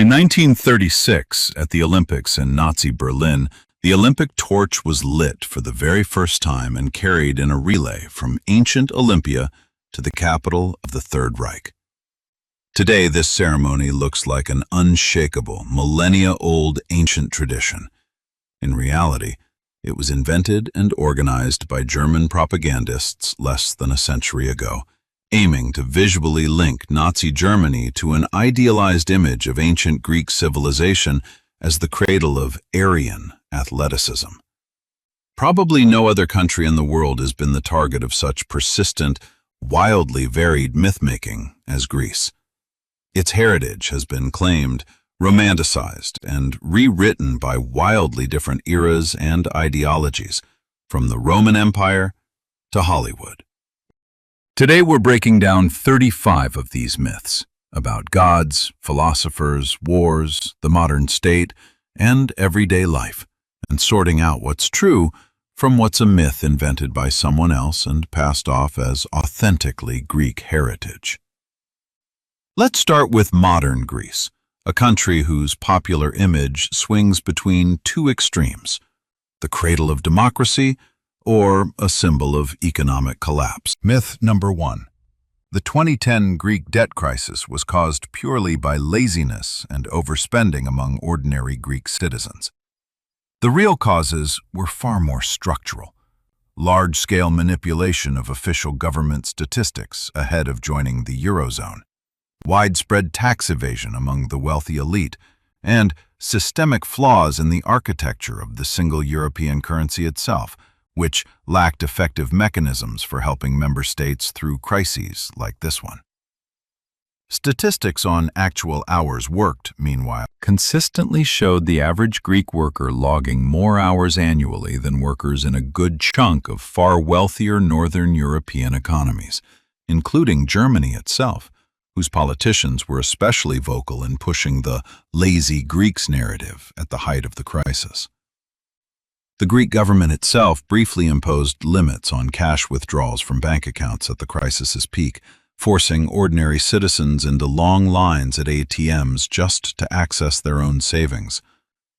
In 1936, at the Olympics in Nazi Berlin, the Olympic torch was lit for the very first time and carried in a relay from ancient Olympia to the capital of the Third Reich. Today, this ceremony looks like an unshakable, millennia-old ancient tradition. In reality, it was invented and organized by German propagandists less than a century ago, aiming to visually link Nazi Germany to an idealized image of ancient Greek civilization as the cradle of Aryan athleticism. Probably no other country in the world has been the target of such persistent, wildly varied myth-making as Greece. Its heritage has been claimed, romanticized, and rewritten by wildly different eras and ideologies, from the Roman Empire to Hollywood. Today we're breaking down 35 of these myths about gods, philosophers, wars, the modern state, and everyday life, and sorting out what's true from what's a myth invented by someone else and passed off as authentically Greek heritage. Let's start with modern Greece, a country whose popular image swings between two extremes, the cradle of democracy or a symbol of economic collapse. Myth number 1. The 2010 Greek debt crisis was caused purely by laziness and overspending among ordinary Greek citizens. The real causes were far more structural. Large-scale manipulation of official government statistics ahead of joining the Eurozone, widespread tax evasion among the wealthy elite, and systemic flaws in the architecture of the single European currency itself, which lacked effective mechanisms for helping member states through crises like this one. Statistics on actual hours worked, meanwhile, consistently showed the average Greek worker logging more hours annually than workers in a good chunk of far wealthier Northern European economies, including Germany itself, whose politicians were especially vocal in pushing the lazy Greeks narrative at the height of the crisis. The Greek government itself briefly imposed limits on cash withdrawals from bank accounts at the crisis's peak, forcing ordinary citizens into long lines at ATMs just to access their own savings,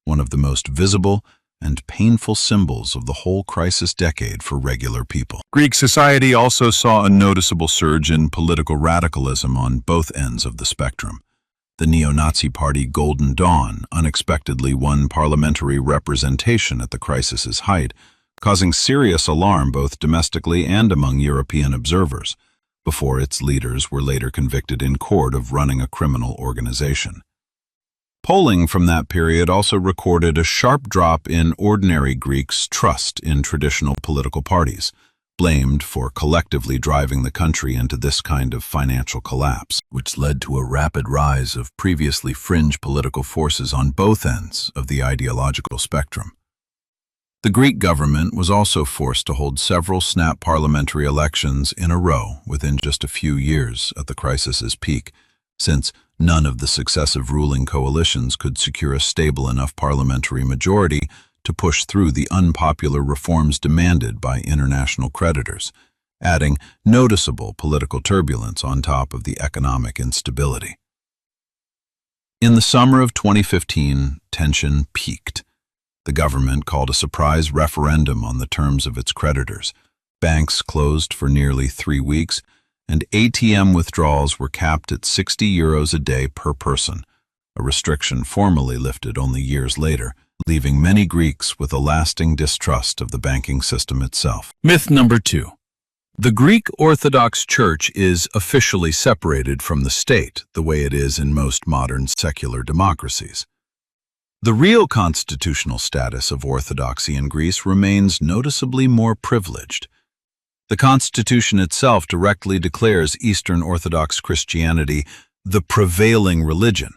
one of the most visible and painful symbols of the whole crisis decade for regular people. Greek society also saw a noticeable surge in political radicalism on both ends of the spectrum. The neo-Nazi party Golden Dawn unexpectedly won parliamentary representation at the crisis's height, causing serious alarm both domestically and among European observers, before its leaders were later convicted in court of running a criminal organization. Polling from that period also recorded a sharp drop in ordinary Greeks' trust in traditional political parties, blamed for collectively driving the country into this kind of financial collapse, which led to a rapid rise of previously fringe political forces on both ends of the ideological spectrum. The Greek government was also forced to hold several snap parliamentary elections in a row within just a few years at the crisis's peak, since none of the successive ruling coalitions could secure a stable enough parliamentary majority to push through the unpopular reforms demanded by international creditors, adding noticeable political turbulence on top of the economic instability. In the summer of 2015, tension peaked. The government called a surprise referendum on the terms of its creditors. Banks closed for nearly 3 weeks, and ATM withdrawals were capped at €60 a day per person, a restriction formally lifted only years later, leaving many Greeks with a lasting distrust of the banking system itself. Myth number 2. The Greek Orthodox Church is officially separated from the state, the way it is in most modern secular democracies. The real constitutional status of Orthodoxy in Greece remains noticeably more privileged. The Constitution itself directly declares Eastern Orthodox Christianity the prevailing religion.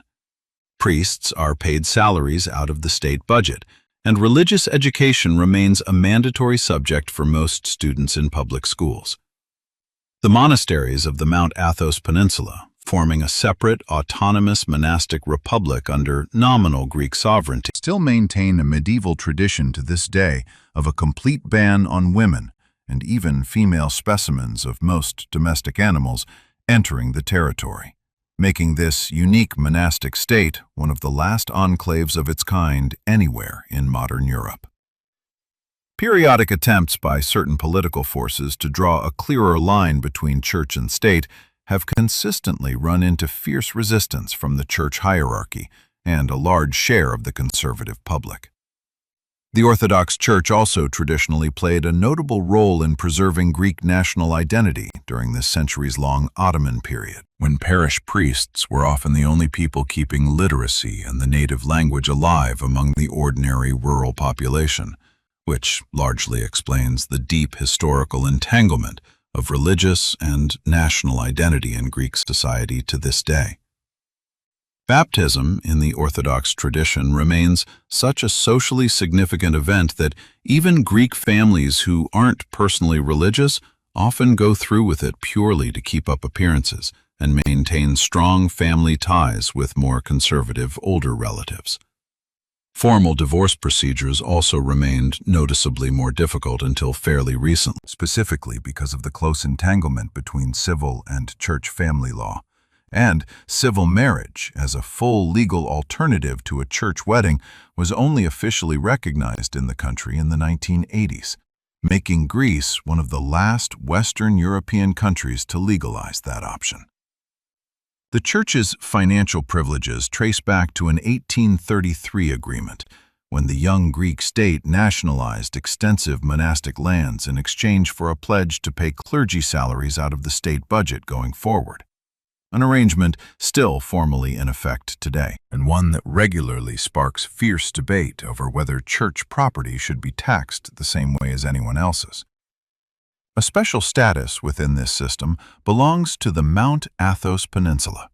Priests are paid salaries out of the state budget, and religious education remains a mandatory subject for most students in public schools. The monasteries of the Mount Athos Peninsula, forming a separate, autonomous monastic republic under nominal Greek sovereignty, still maintain a medieval tradition to this day of a complete ban on women and even female specimens of most domestic animals entering the territory. making this unique monastic state one of the last enclaves of its kind anywhere in modern Europe. Periodic attempts by certain political forces to draw a clearer line between church and state have consistently run into fierce resistance from the church hierarchy and a large share of the conservative public. The Orthodox Church also traditionally played a notable role in preserving Greek national identity during this centuries-long Ottoman period, when parish priests were often the only people keeping literacy and the native language alive among the ordinary rural population, which largely explains the deep historical entanglement of religious and national identity in Greek society to this day. Baptism in the Orthodox tradition remains such a socially significant event that even Greek families who aren't personally religious often go through with it purely to keep up appearances and maintain strong family ties with more conservative older relatives. Formal divorce procedures also remained noticeably more difficult until fairly recently, specifically because of the close entanglement between civil and church family law. And civil marriage, as a full legal alternative to a church wedding, was only officially recognized in the country in the 1980s, making Greece one of the last Western European countries to legalize that option. The church's financial privileges trace back to an 1833 agreement, when the young Greek state nationalized extensive monastic lands in exchange for a pledge to pay clergy salaries out of the state budget going forward. An arrangement still formally in effect today, and one that regularly sparks fierce debate over whether church property should be taxed the same way as anyone else's. A special status within this system belongs to the Mount Athos Peninsula,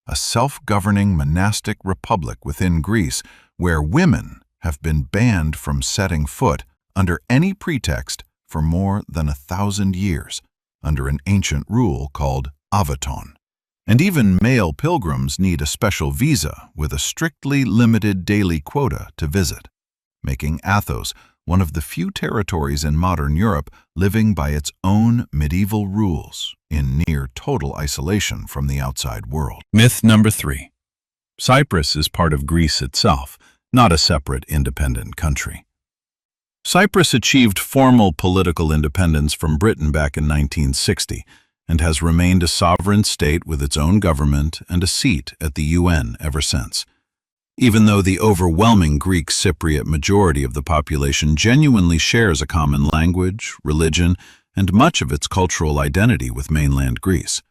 a self-governing monastic republic within Greece where women have been banned from setting foot under any pretext for more than 1,000 years, under an ancient rule called avaton. And even male pilgrims need a special visa with a strictly limited daily quota to visit, making Athos one of the few territories in modern Europe living by its own medieval rules, in near total isolation from the outside world. Myth number 3. Cyprus is part of Greece itself, not a separate independent country. Cyprus achieved formal political independence from Britain back in 1960, and has remained a sovereign state with its own government and a seat at the UN ever since. Even though the overwhelming Greek Cypriot majority of the population genuinely shares a common language, religion, and much of its cultural identity with mainland Greece.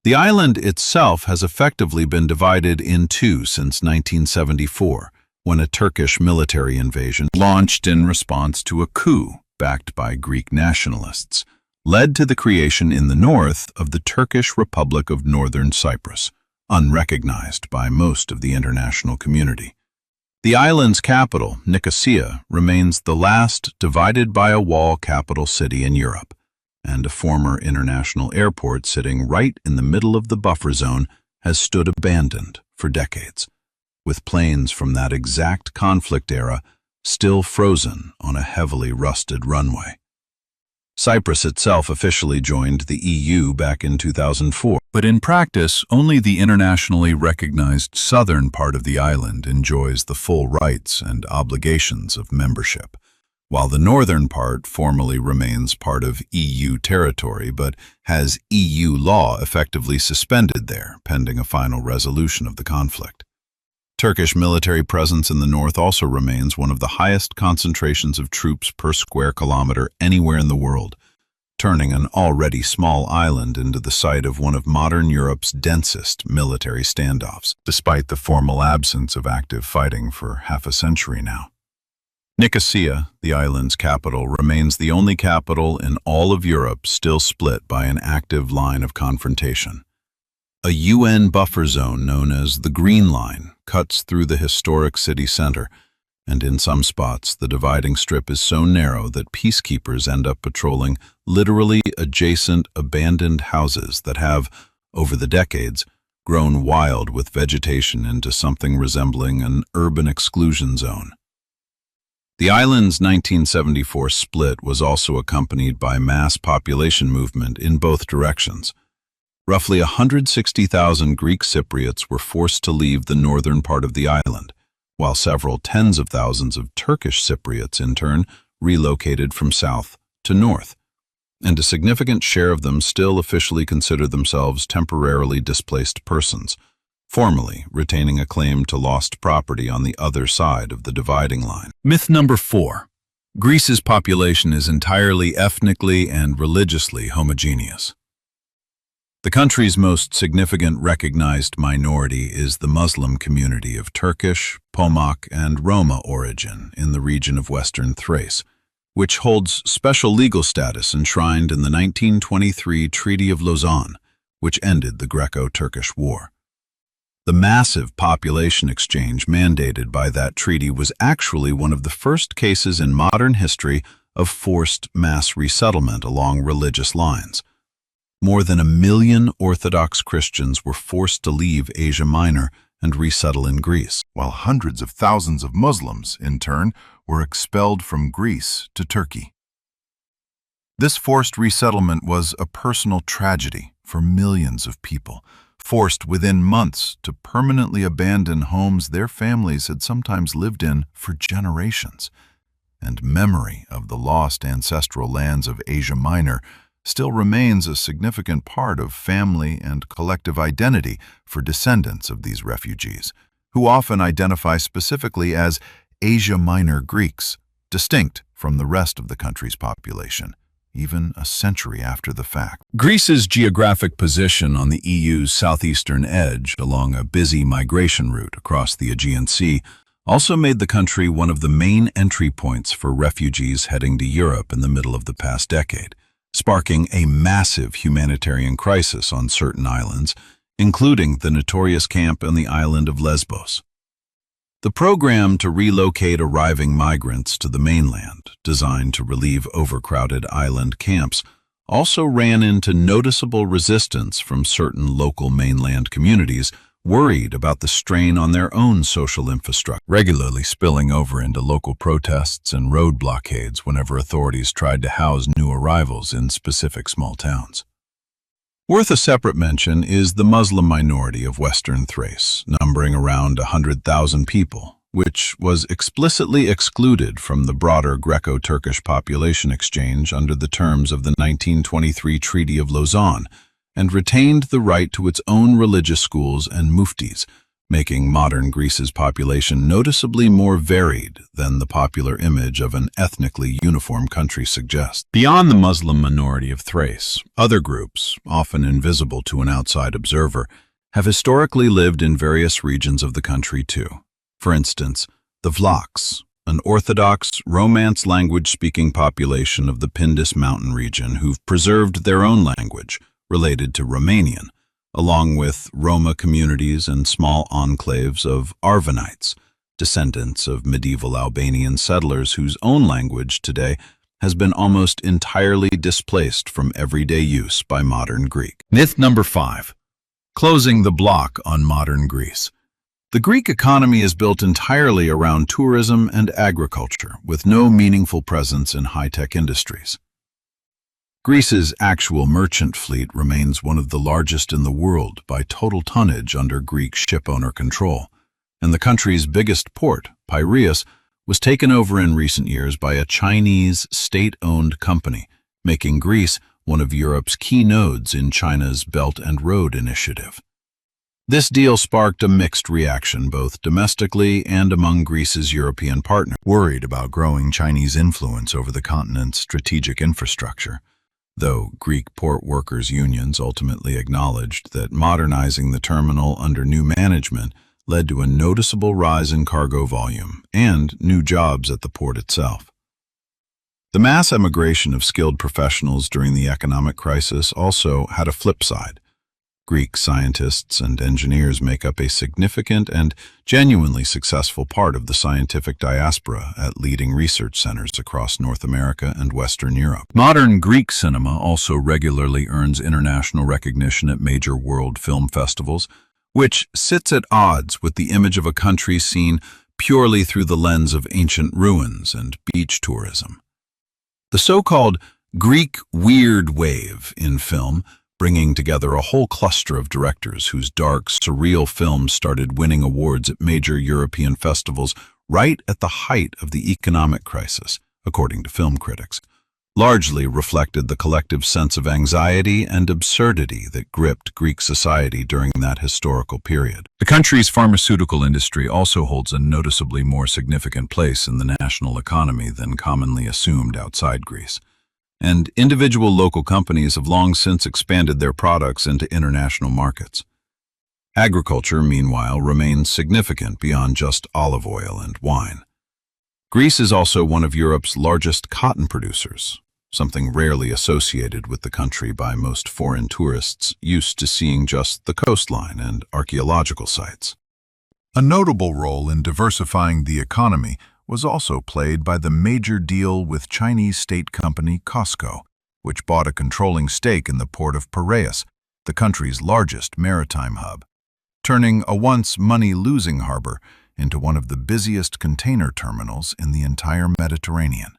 The island itself has effectively been divided in two since 1974, when a Turkish military invasion, launched in response to a coup backed by Greek nationalists, led to the creation in the north of the Turkish Republic of Northern Cyprus, unrecognized by most of the international community. The island's capital, Nicosia, remains the last divided-by-a-wall capital city in Europe, and a former international airport sitting right in the middle of the buffer zone has stood abandoned for decades, with planes from that exact conflict era still frozen on a heavily rusted runway. Cyprus itself officially joined the EU back in 2004, but in practice, only the internationally recognized southern part of the island enjoys the full rights and obligations of membership, while the northern part formally remains part of EU territory but has EU law effectively suspended there, pending a final resolution of the conflict. Turkish military presence in the north also remains one of the highest concentrations of troops per square kilometer anywhere in the world, turning an already small island into the site of one of modern Europe's densest military standoffs, despite the formal absence of active fighting for half a century now. Nicosia, the island's capital, remains the only capital in all of Europe still split by an active line of confrontation. A UN buffer zone known as the Green Line cuts through the historic city center, and in some spots the dividing strip is so narrow that peacekeepers end up patrolling literally adjacent abandoned houses that have, over the decades, grown wild with vegetation into something resembling an urban exclusion zone. The island's 1974 split was also accompanied by mass population movement in both directions. Roughly 160,000 Greek Cypriots were forced to leave the northern part of the island, while several tens of thousands of Turkish Cypriots in turn relocated from south to north, and a significant share of them still officially consider themselves temporarily displaced persons, formally retaining a claim to lost property on the other side of the dividing line. Myth number 4. Greece's population is entirely ethnically and religiously homogeneous. The country's most significant recognized minority is the Muslim community of Turkish, Pomak, and Roma origin in the region of Western Thrace, which holds special legal status enshrined in the 1923 Treaty of Lausanne, which ended the Greco-Turkish War. The massive population exchange mandated by that treaty was actually one of the first cases in modern history of forced mass resettlement along religious lines. More than 1 million Orthodox Christians were forced to leave Asia Minor and resettle in Greece, while hundreds of thousands of Muslims, in turn, were expelled from Greece to Turkey. This forced resettlement was a personal tragedy for millions of people, forced within months to permanently abandon homes their families had sometimes lived in for generations. And memory of the lost ancestral lands of Asia Minor still remains a significant part of family and collective identity for descendants of these refugees, who often identify specifically as Asia Minor Greeks, distinct from the rest of the country's population, even a century after the fact. Greece's geographic position on the EU's southeastern edge along a busy migration route across the Aegean Sea also made the country one of the main entry points for refugees heading to Europe in the middle of the past decade, sparking a massive humanitarian crisis on certain islands, including the notorious camp on the island of Lesbos. The program to relocate arriving migrants to the mainland, designed to relieve overcrowded island camps, also ran into noticeable resistance from certain local mainland communities worried about the strain on their own social infrastructure, regularly spilling over into local protests and road blockades whenever authorities tried to house new arrivals in specific small towns. Worth a separate mention is the Muslim minority of Western Thrace, numbering around 100,000 people, which was explicitly excluded from the broader Greco-Turkish population exchange under the terms of the 1923 Treaty of Lausanne, and retained the right to its own religious schools and muftis, making modern Greece's population noticeably more varied than the popular image of an ethnically uniform country suggests. Beyond the Muslim minority of Thrace, other groups, often invisible to an outside observer, have historically lived in various regions of the country too. For instance, the Vlachs, an Orthodox, Romance language-speaking population of the Pindus mountain region who've preserved their own language, related to Romanian, along with Roma communities and small enclaves of Arvanites, descendants of medieval Albanian settlers whose own language today has been almost entirely displaced from everyday use by modern Greek. Myth number 5. Closing the block on modern Greece. The Greek economy is built entirely around tourism and agriculture, with no meaningful presence in high-tech industries. Greece's actual merchant fleet remains one of the largest in the world by total tonnage under Greek shipowner control, and the country's biggest port, Piraeus, was taken over in recent years by a Chinese state-owned company, making Greece one of Europe's key nodes in China's Belt and Road Initiative. This deal sparked a mixed reaction both domestically and among Greece's European partners, worried about growing Chinese influence over the continent's strategic infrastructure, though Greek port workers' unions ultimately acknowledged that modernizing the terminal under new management led to a noticeable rise in cargo volume and new jobs at the port itself. The mass emigration of skilled professionals during the economic crisis also had a flip side. Greek scientists and engineers make up a significant and genuinely successful part of the scientific diaspora at leading research centers across North America and Western Europe. Modern Greek cinema also regularly earns international recognition at major world film festivals, which sits at odds with the image of a country seen purely through the lens of ancient ruins and beach tourism. The so-called Greek weird wave in film bringing together a whole cluster of directors whose dark, surreal films started winning awards at major European festivals right at the height of the economic crisis, according to film critics, largely reflected the collective sense of anxiety and absurdity that gripped Greek society during that historical period. The country's pharmaceutical industry also holds a noticeably more significant place in the national economy than commonly assumed outside Greece. And individual local companies have long since expanded their products into international markets. Agriculture, meanwhile, remains significant beyond just olive oil and wine. Greece is also one of Europe's largest cotton producers, something rarely associated with the country by most foreign tourists used to seeing just the coastline and archaeological sites. A notable role in diversifying the economy was also played by the major deal with Chinese state company COSCO, which bought a controlling stake in the port of Piraeus, the country's largest maritime hub, turning a once money-losing harbor into one of the busiest container terminals in the entire Mediterranean.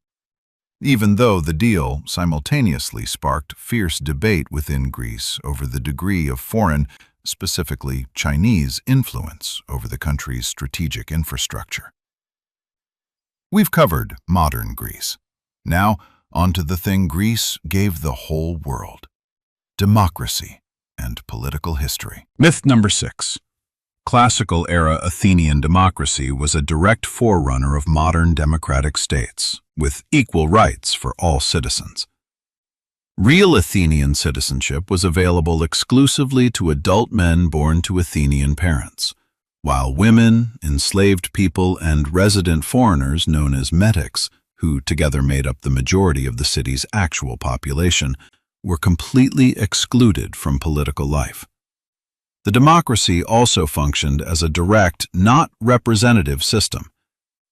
Even though the deal simultaneously sparked fierce debate within Greece over the degree of foreign, specifically Chinese, influence over the country's strategic infrastructure. We've covered modern Greece. Now, onto the thing Greece gave the whole world: democracy and political history. Myth number 6. Classical-era Athenian democracy was a direct forerunner of modern democratic states, with equal rights for all citizens. Real Athenian citizenship was available exclusively to adult men born to Athenian parents, while women, enslaved people, and resident foreigners known as metics, who together made up the majority of the city's actual population, were completely excluded from political life. The democracy also functioned as a direct, not representative system.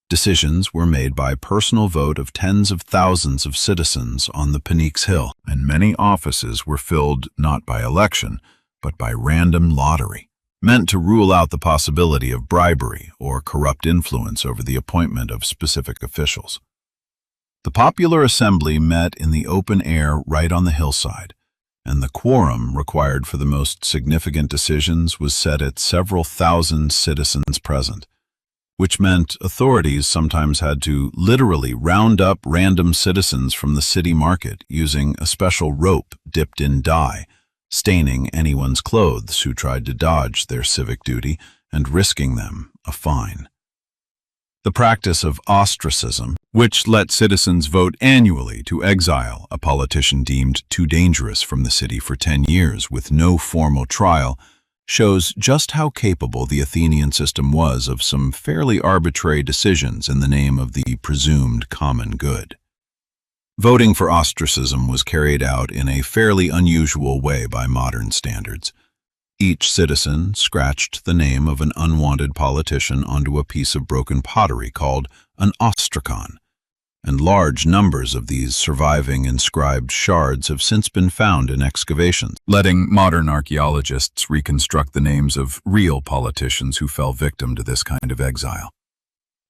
Decisions were made by personal vote of tens of thousands of citizens on the Pnyx Hill, And many offices were filled not by election, but by random lottery, meant to rule out the possibility of bribery or corrupt influence over the appointment of specific officials. The popular assembly met in the open air right on the hillside, and the quorum required for the most significant decisions was set at several thousand citizens present, which meant authorities sometimes had to literally round up random citizens from the city market using a special rope dipped in dye, staining anyone's clothes who tried to dodge their civic duty and risking them a fine. The practice of ostracism, which let citizens vote annually to exile a politician deemed too dangerous from the city for 10 years with no formal trial, shows just how capable the Athenian system was of some fairly arbitrary decisions in the name of the presumed common good. Voting for ostracism was carried out in a fairly unusual way by modern standards. Each citizen scratched the name of an unwanted politician onto a piece of broken pottery called an ostracon, and large numbers of these surviving inscribed shards have since been found in excavations, letting modern archaeologists reconstruct the names of real politicians who fell victim to this kind of exile.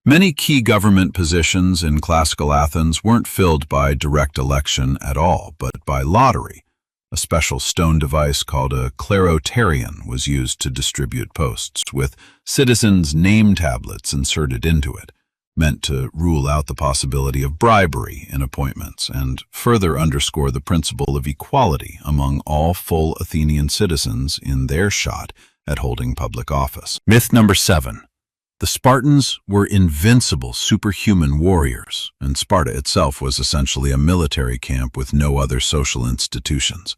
Many key government positions in classical Athens weren't filled by direct election at all, but by lottery. A special stone device called a kleroterion was used to distribute posts, with citizens' name tablets inserted into it, meant to rule out the possibility of bribery in appointments and further underscore the principle of equality among all full Athenian citizens in their shot at holding public office. Myth number 7. The Spartans were invincible superhuman warriors, and Sparta itself was essentially a military camp with no other social institutions.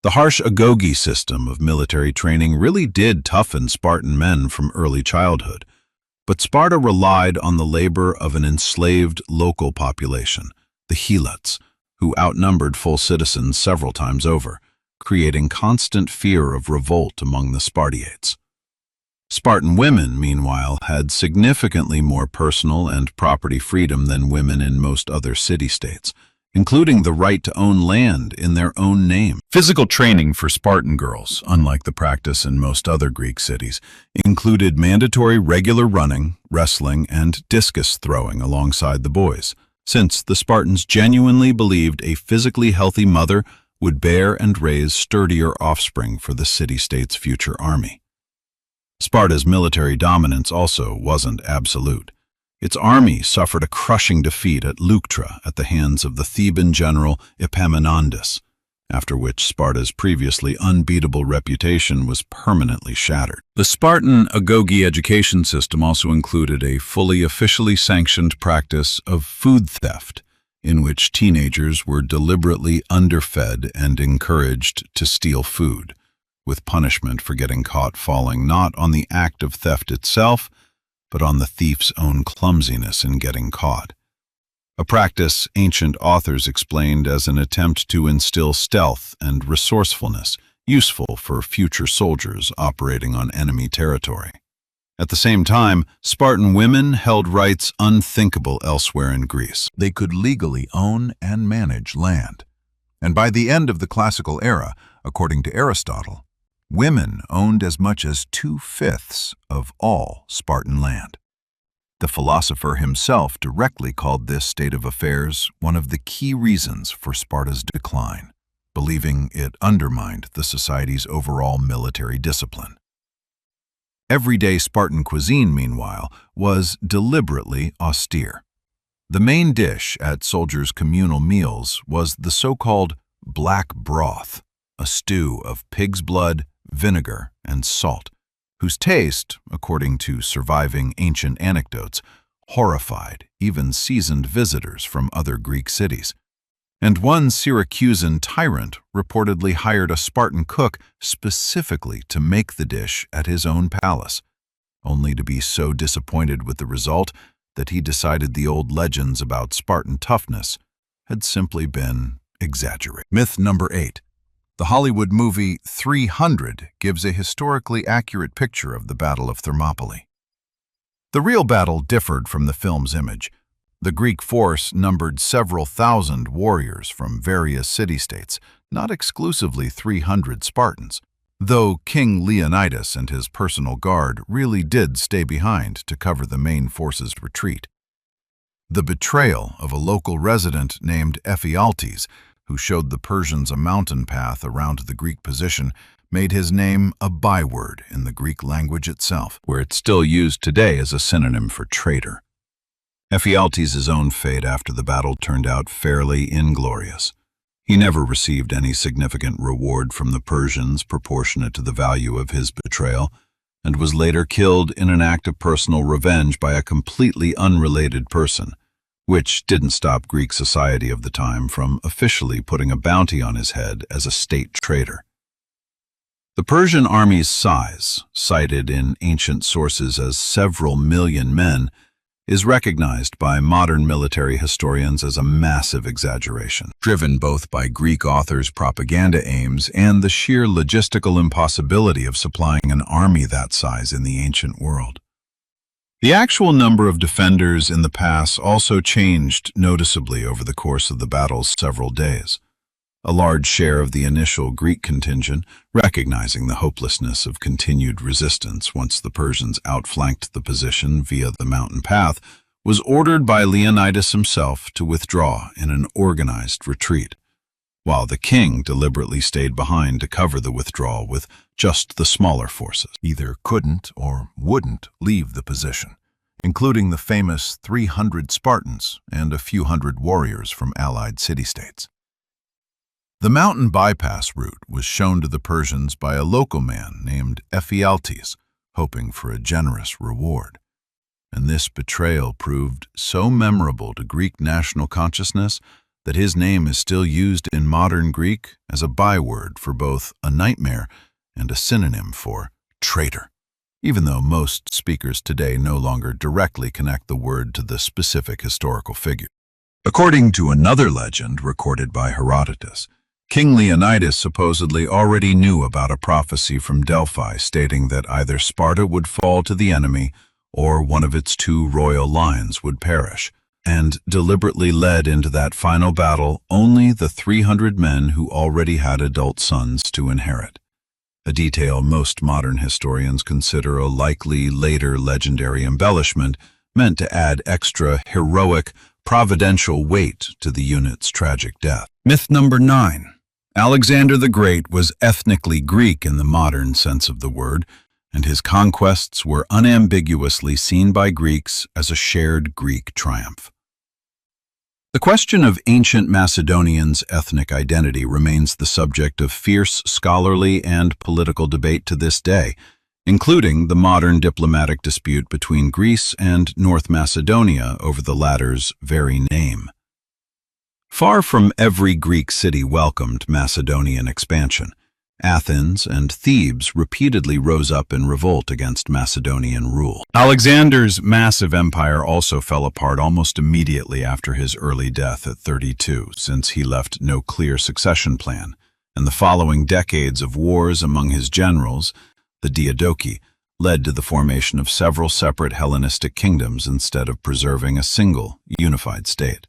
The harsh agoge system of military training really did toughen Spartan men from early childhood, but Sparta relied on the labor of an enslaved local population, the helots, who outnumbered full citizens several times over, creating constant fear of revolt among the Spartiates. Spartan women, meanwhile, had significantly more personal and property freedom than women in most other city-states, including the right to own land in their own name. Physical training for Spartan girls, unlike the practice in most other Greek cities, included mandatory regular running, wrestling, and discus throwing alongside the boys, since the Spartans genuinely believed a physically healthy mother would bear and raise sturdier offspring for the city-state's future army. Sparta's military dominance also wasn't absolute. Its army suffered a crushing defeat at Leuctra at the hands of the Theban general Epaminondas, after which Sparta's previously unbeatable reputation was permanently shattered. The Spartan agoge education system also included a fully officially sanctioned practice of food theft, in which teenagers were deliberately underfed and encouraged to steal food, with punishment for getting caught falling not on the act of theft itself, but on the thief's own clumsiness in getting caught. A practice ancient authors explained as an attempt to instill stealth and resourcefulness useful for future soldiers operating on enemy territory. At the same time, Spartan women held rights unthinkable elsewhere in Greece. They could legally own and manage land. And by the end of the classical era, according to Aristotle, women owned as much as 2/5 of all Spartan land. The philosopher himself directly called this state of affairs one of the key reasons for Sparta's decline, believing it undermined the society's overall military discipline. Everyday Spartan cuisine, meanwhile, was deliberately austere. The main dish at soldiers' communal meals was the so-called black broth, a stew of pig's blood, vinegar, and salt, whose taste, according to surviving ancient anecdotes, horrified even seasoned visitors from other Greek cities. And one Syracusan tyrant reportedly hired a Spartan cook specifically to make the dish at his own palace, only to be so disappointed with the result that he decided the old legends about Spartan toughness had simply been exaggerated. Myth number 8. The Hollywood movie 300 gives a historically accurate picture of the Battle of Thermopylae. The real battle differed from the film's image. The Greek force numbered several thousand warriors from various city-states, not exclusively 300 Spartans, though King Leonidas and his personal guard really did stay behind to cover the main force's retreat. The betrayal of a local resident named Ephialtes, who showed the Persians a mountain path around the Greek position, made his name a byword in the Greek language itself, where it's still used today as a synonym for traitor. Ephialtes' own fate after the battle turned out fairly inglorious. He never received any significant reward from the Persians proportionate to the value of his betrayal, and was later killed in an act of personal revenge by a completely unrelated person, which didn't stop Greek society of the time from officially putting a bounty on his head as a state traitor. The Persian army's size, cited in ancient sources as several million men, is recognized by modern military historians as a massive exaggeration, driven both by Greek authors' propaganda aims and the sheer logistical impossibility of supplying an army that size in the ancient world. The actual number of defenders in the pass also changed noticeably over the course of the battle's several days. A large share of the initial Greek contingent, recognizing the hopelessness of continued resistance once the Persians outflanked the position via the mountain path, was ordered by Leonidas himself to withdraw in an organized retreat, while the king deliberately stayed behind to cover the withdrawal with just the smaller forces. Either couldn't or wouldn't leave the position, including the famous 300 Spartans and a few hundred warriors from allied city-states. The mountain bypass route was shown to the Persians by a local man named Ephialtes, hoping for a generous reward. And this betrayal proved so memorable to Greek national consciousness that his name is still used in modern Greek as a byword for both a nightmare and a synonym for traitor, even though most speakers today no longer directly connect the word to the specific historical figure. According to another legend recorded by Herodotus, King Leonidas supposedly already knew about a prophecy from Delphi stating that either Sparta would fall to the enemy or one of its two royal lines would perish, and deliberately led into that final battle only the 300 men who already had adult sons to inherit, a detail most modern historians consider a likely later legendary embellishment meant to add extra heroic, providential weight to the unit's tragic death. Myth number 9. Alexander the Great was ethnically Greek in the modern sense of the word, and his conquests were unambiguously seen by Greeks as a shared Greek triumph. The question of ancient Macedonians' ethnic identity remains the subject of fierce scholarly and political debate to this day, including the modern diplomatic dispute between Greece and North Macedonia over the latter's very name. Far from every Greek city welcomed Macedonian expansion. Athens and Thebes repeatedly rose up in revolt against Macedonian rule. Alexander's massive empire also fell apart almost immediately after his early death at 32, since he left no clear succession plan, and the following decades of wars among his generals, the Diadochi, led to the formation of several separate Hellenistic kingdoms instead of preserving a single, unified state.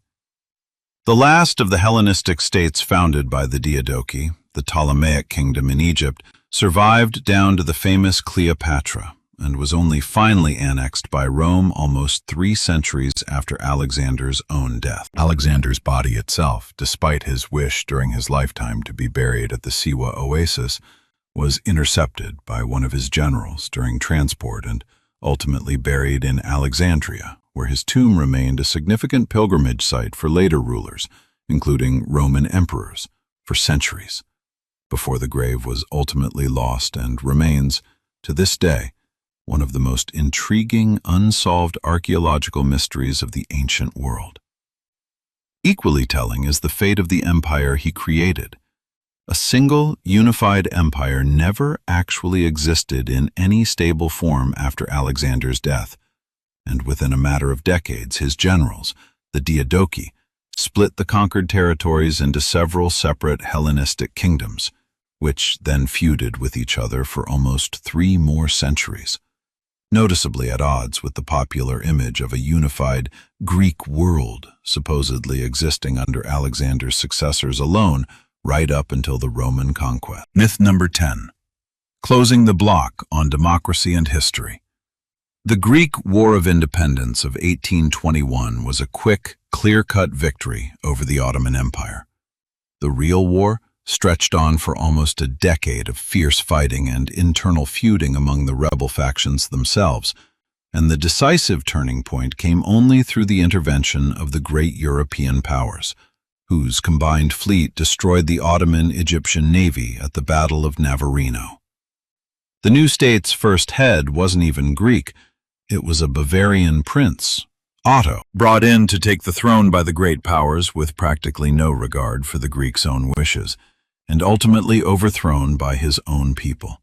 The last of the Hellenistic states founded by the Diadochi, the Ptolemaic kingdom in Egypt, survived down to the famous Cleopatra and was only finally annexed by Rome almost 3 centuries after Alexander's own death. Alexander's body itself, despite his wish during his lifetime to be buried at the Siwa oasis, was intercepted by one of his generals during transport and ultimately buried in Alexandria, where his tomb remained a significant pilgrimage site for later rulers, including Roman emperors, for centuries, before the grave was ultimately lost and remains, to this day, one of the most intriguing unsolved archaeological mysteries of the ancient world. Equally telling is the fate of the empire he created. A single, unified empire never actually existed in any stable form after Alexander's death, and within a matter of decades his generals, the Diadochi, split the conquered territories into several separate Hellenistic kingdoms, which then feuded with each other for almost 3 more centuries, noticeably at odds with the popular image of a unified Greek world supposedly existing under Alexander's successors alone right up until the Roman conquest. Myth number 10. Closing the block on democracy and history. The Greek War of Independence of 1821 was a quick, clear-cut victory over the Ottoman Empire. The real war stretched on for almost a decade of fierce fighting and internal feuding among the rebel factions themselves, and the decisive turning point came only through the intervention of the great European powers, whose combined fleet destroyed the Ottoman-Egyptian navy at the Battle of Navarino. The new state's first head wasn't even Greek. It was a Bavarian prince, Otto, brought in to take the throne by the great powers with practically no regard for the Greeks' own wishes, and ultimately overthrown by his own people.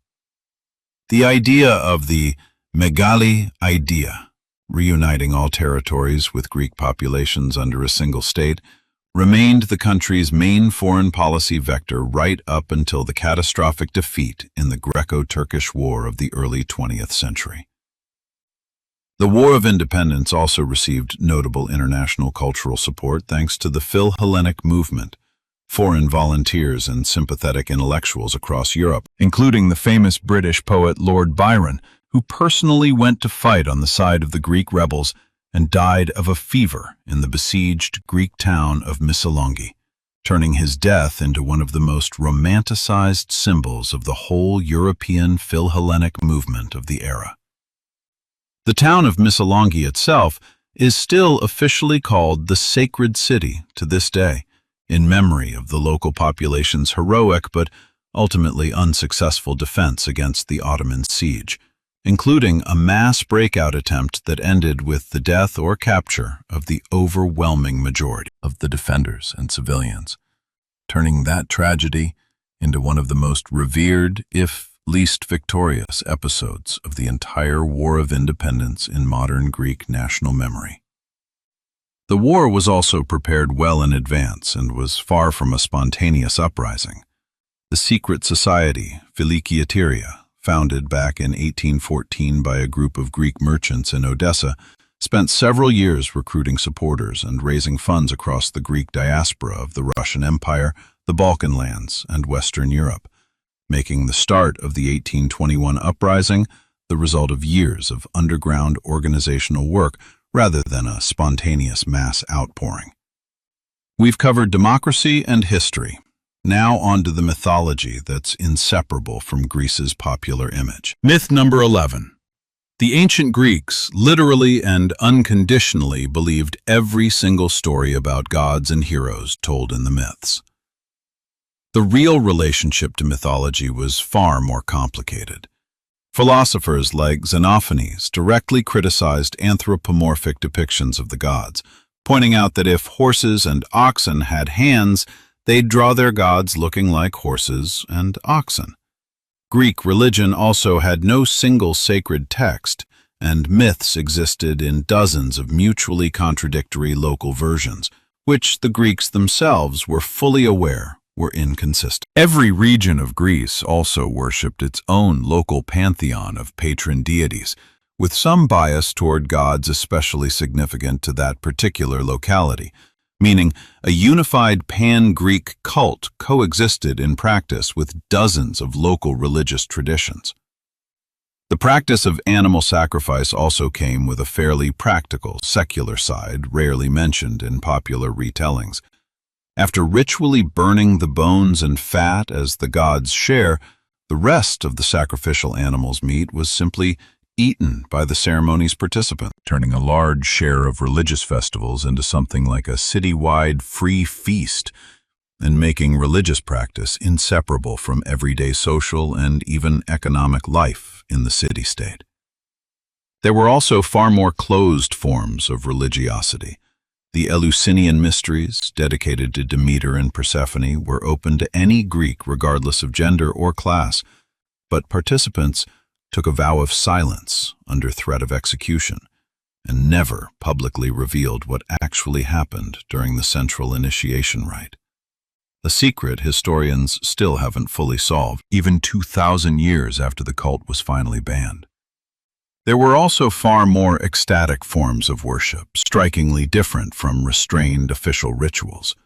The idea of the Megali idea, reuniting all territories with Greek populations under a single state, remained the country's main foreign policy vector right up until the catastrophic defeat in the Greco-Turkish War of the early 20th century. The War of Independence also received notable international cultural support thanks to the Phil-Hellenic movement, foreign volunteers and sympathetic intellectuals across Europe, including the famous British poet Lord Byron, who personally went to fight on the side of the Greek rebels and died of a fever in the besieged Greek town of Missolonghi, turning his death into one of the most romanticized symbols of the whole European Phil-Hellenic movement of the era. The town of Missolonghi itself is still officially called the Sacred City to this day, in memory of the local population's heroic but ultimately unsuccessful defense against the Ottoman siege, including a mass breakout attempt that ended with the death or capture of the overwhelming majority of the defenders and civilians, turning that tragedy into one of the most revered, if least victorious, episodes of the entire War of Independence in modern Greek national memory. The war was also prepared well in advance and was far from a spontaneous uprising. The secret society, Philikioteria, founded back in 1814 by a group of Greek merchants in Odessa, spent several years recruiting supporters and raising funds across the Greek diaspora of the Russian Empire, the Balkan lands, and Western Europe, making the start of the 1821 uprising the result of years of underground organizational work rather than a spontaneous mass outpouring. We've covered democracy and history. Now on to the mythology that's inseparable from Greece's popular image. Myth number 11. The ancient Greeks literally and unconditionally believed every single story about gods and heroes told in the myths. The real relationship to mythology was far more complicated. Philosophers like Xenophanes directly criticized anthropomorphic depictions of the gods, pointing out that if horses and oxen had hands, they'd draw their gods looking like horses and oxen. Greek religion also had no single sacred text, and myths existed in dozens of mutually contradictory local versions, which the Greeks themselves were fully aware were inconsistent. Every region of Greece also worshipped its own local pantheon of patron deities, with some bias toward gods especially significant to that particular locality, meaning a unified pan-Greek cult coexisted in practice with dozens of local religious traditions. The practice of animal sacrifice also came with a fairly practical, secular side, rarely mentioned in popular retellings. After ritually burning the bones and fat as the gods' share, the rest of the sacrificial animal's meat was simply eaten by the ceremony's participants, turning a large share of religious festivals into something like a city-wide free feast and making religious practice inseparable from everyday social and even economic life in the city-state. There were also far more closed forms of religiosity. The Eleusinian mysteries, dedicated to Demeter and Persephone, were open to any Greek regardless of gender or class, but participants took a vow of silence under threat of execution, and never publicly revealed what actually happened during the central initiation rite. A secret historians still haven't fully solved, even 2,000 years after the cult was finally banned. There were also far more ecstatic forms of worship, strikingly different from restrained official rituals.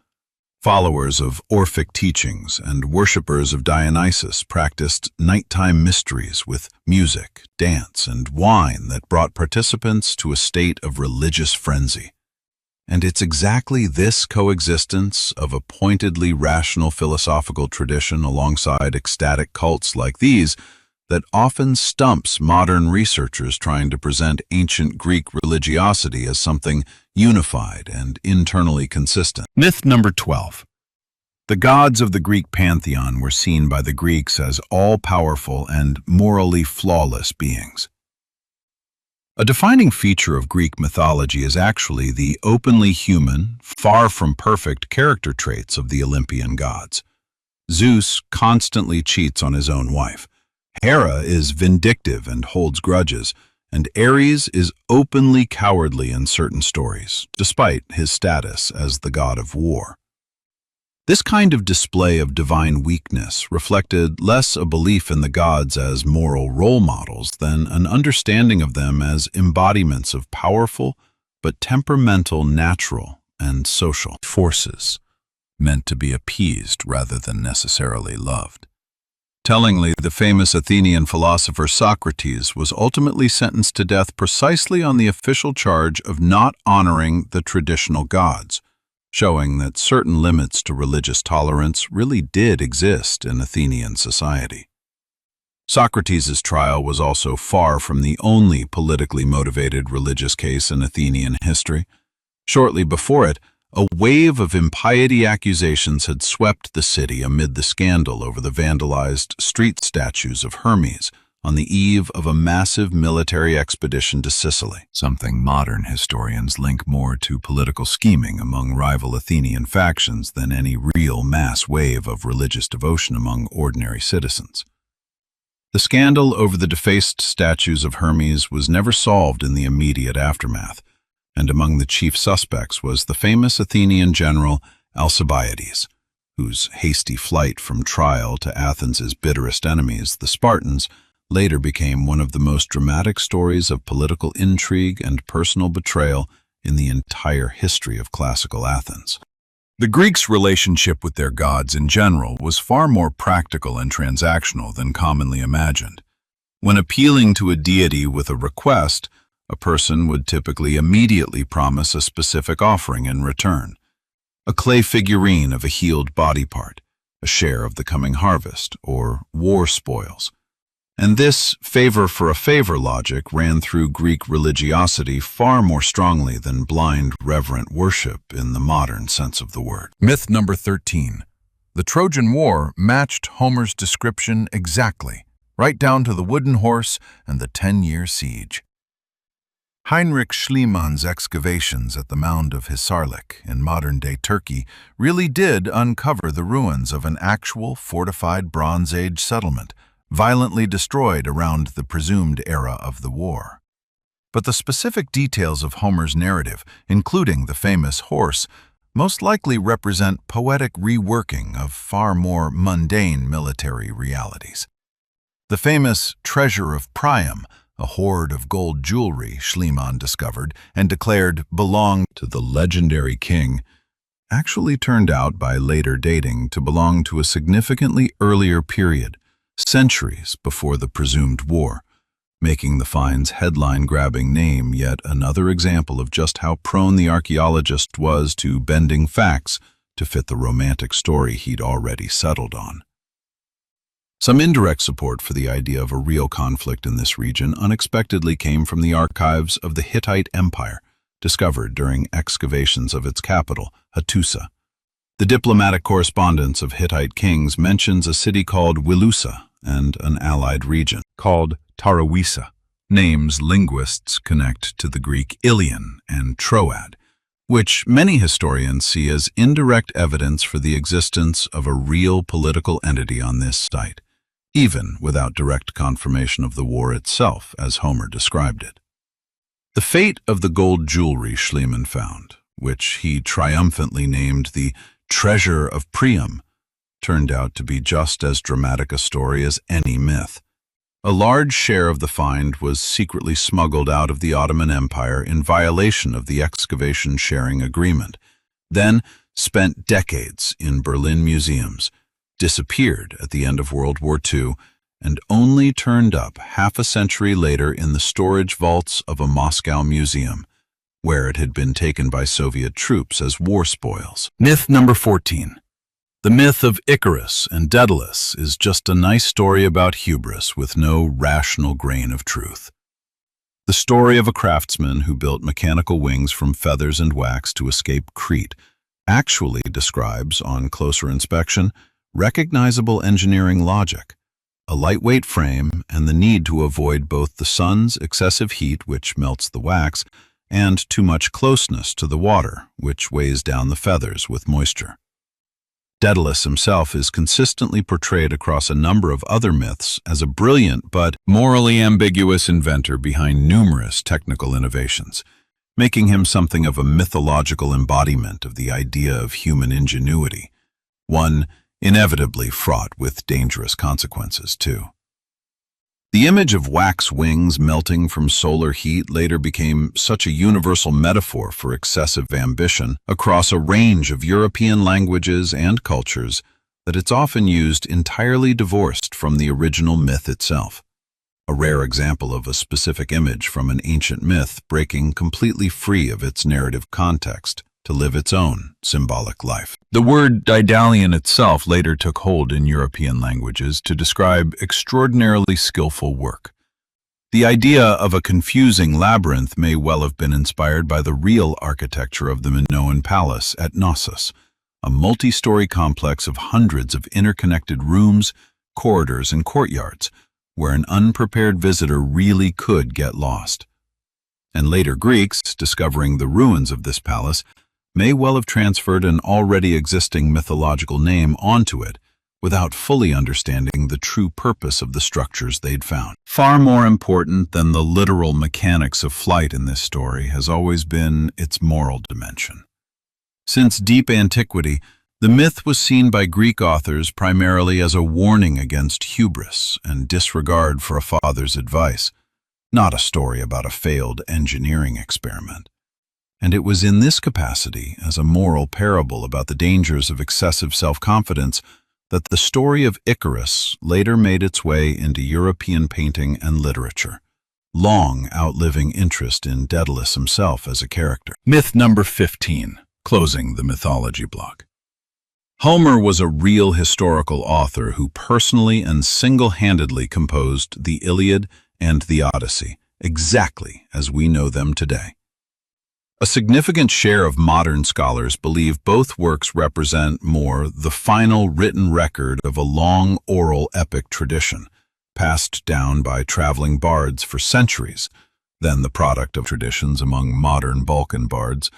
Followers of Orphic teachings and worshippers of Dionysus practiced nighttime mysteries with music, dance, and wine that brought participants to a state of religious frenzy. And it's exactly this coexistence of a pointedly rational philosophical tradition alongside ecstatic cults like these that often stumps modern researchers trying to present ancient Greek religiosity as something unified and internally consistent. Myth number 12. The gods of the Greek pantheon were seen by the Greeks as all-powerful and morally flawless beings. A defining feature of Greek mythology is actually the openly human, far from perfect character traits of the Olympian gods. Zeus constantly cheats on his own wife. Hera is vindictive and holds grudges, and Ares is openly cowardly in certain stories, despite his status as the god of war. This kind of display of divine weakness reflected less a belief in the gods as moral role models than an understanding of them as embodiments of powerful but temperamental natural and social forces, meant to be appeased rather than necessarily loved. Tellingly, the famous Athenian philosopher Socrates was ultimately sentenced to death precisely on the official charge of not honoring the traditional gods, showing that certain limits to religious tolerance really did exist in Athenian society. Socrates' trial was also far from the only politically motivated religious case in Athenian history. Shortly before it, a wave of impiety accusations had swept the city amid the scandal over the vandalized street statues of Hermes on the eve of a massive military expedition to Sicily, something modern historians link more to political scheming among rival Athenian factions than any real mass wave of religious devotion among ordinary citizens. The scandal over the defaced statues of Hermes was never solved in the immediate aftermath, and among the chief suspects was the famous Athenian general Alcibiades, whose hasty flight from trial to Athens' bitterest enemies, the Spartans, later became one of the most dramatic stories of political intrigue and personal betrayal in the entire history of classical Athens. The Greeks' relationship with their gods in general was far more practical and transactional than commonly imagined. When appealing to a deity with a request, a person would typically immediately promise a specific offering in return: a clay figurine of a healed body part, a share of the coming harvest, or war spoils. And this favor for a favor logic ran through Greek religiosity far more strongly than blind reverent worship in the modern sense of the word. Myth number 13. The Trojan War matched Homer's description exactly, right down to the wooden horse and the 10-year siege. Heinrich Schliemann's excavations at the mound of Hisarlik in modern-day Turkey really did uncover the ruins of an actual fortified Bronze Age settlement, violently destroyed around the presumed era of the war. But the specific details of Homer's narrative, including the famous horse, most likely represent poetic reworking of far more mundane military realities. The famous treasure of Priam, a hoard of gold jewelry Schliemann discovered and declared belonged to the legendary king, actually turned out by later dating to belong to a significantly earlier period, centuries before the presumed war, making the find's headline-grabbing name yet another example of just how prone the archaeologist was to bending facts to fit the romantic story he'd already settled on. Some indirect support for the idea of a real conflict in this region unexpectedly came from the archives of the Hittite Empire, discovered during excavations of its capital, Hattusa. The diplomatic correspondence of Hittite kings mentions a city called Wilusa and an allied region called Tarawisa. Names linguists connect to the Greek Ilion and Troad, which many historians see as indirect evidence for the existence of a real political entity on this site, even without direct confirmation of the war itself as Homer described it. The fate of the gold jewelry Schliemann found, which he triumphantly named the treasure of Priam, turned out to be just as dramatic a story as any myth. A large share of the find was secretly smuggled out of the Ottoman Empire in violation of the excavation sharing agreement, then spent decades in Berlin museums, disappeared at the end of World War II, and only turned up half a century later in the storage vaults of a Moscow museum, where it had been taken by Soviet troops as war spoils. Myth number 14. The myth of Icarus and Daedalus is just a nice story about hubris with no rational grain of truth. The story of a craftsman who built mechanical wings from feathers and wax to escape Crete actually describes, on closer inspection, recognizable engineering logic, a lightweight frame, and the need to avoid both the sun's excessive heat, which melts the wax, and too much closeness to the water, which weighs down the feathers with moisture. Daedalus himself is consistently portrayed across a number of other myths as a brilliant but morally ambiguous inventor behind numerous technical innovations, making him something of a mythological embodiment of the idea of human ingenuity, one inevitably fraught with dangerous consequences, too. The image of wax wings melting from solar heat later became such a universal metaphor for excessive ambition across a range of European languages and cultures that it's often used entirely divorced from the original myth itself, a rare example of a specific image from an ancient myth breaking completely free of its narrative context to live its own symbolic life. The word Daedalian itself later took hold in European languages to describe extraordinarily skillful work. The idea of a confusing labyrinth may well have been inspired by the real architecture of the Minoan Palace at Knossos, a multi-story complex of hundreds of interconnected rooms, corridors, and courtyards, where an unprepared visitor really could get lost. And later Greeks, discovering the ruins of this palace, may well have transferred an already existing mythological name onto it without fully understanding the true purpose of the structures they'd found. Far more important than the literal mechanics of flight in this story has always been its moral dimension. Since deep antiquity, the myth was seen by Greek authors primarily as a warning against hubris and disregard for a father's advice, not a story about a failed engineering experiment. And it was in this capacity, as a moral parable about the dangers of excessive self-confidence, that the story of Icarus later made its way into European painting and literature, long outliving interest in Daedalus himself as a character. Myth number 15, closing the mythology block. Homer was a real historical author who personally and single-handedly composed the Iliad and the Odyssey, exactly as we know them today. A significant share of modern scholars believe both works represent more the final written record of a long oral epic tradition, passed down by traveling bards for centuries, than the product of traditions among modern Balkan bards,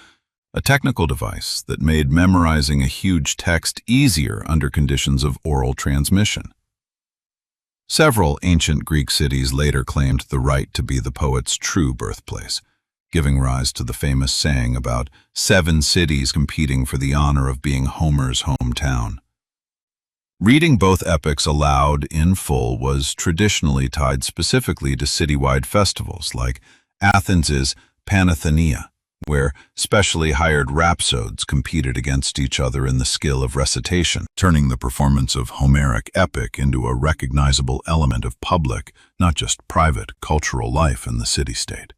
a technical device that made memorizing a huge text easier under conditions of oral transmission. Several ancient Greek cities later claimed the right to be the poet's true birthplace, giving rise to the famous saying about 7 cities competing for the honor of being Homer's hometown. Reading both epics aloud in full was traditionally tied specifically to citywide festivals like Athens's Panathenaea, where specially hired rhapsodes competed against each other in the skill of recitation, turning the performance of Homeric epic into a recognizable element of public, not just private, cultural life in the city-state.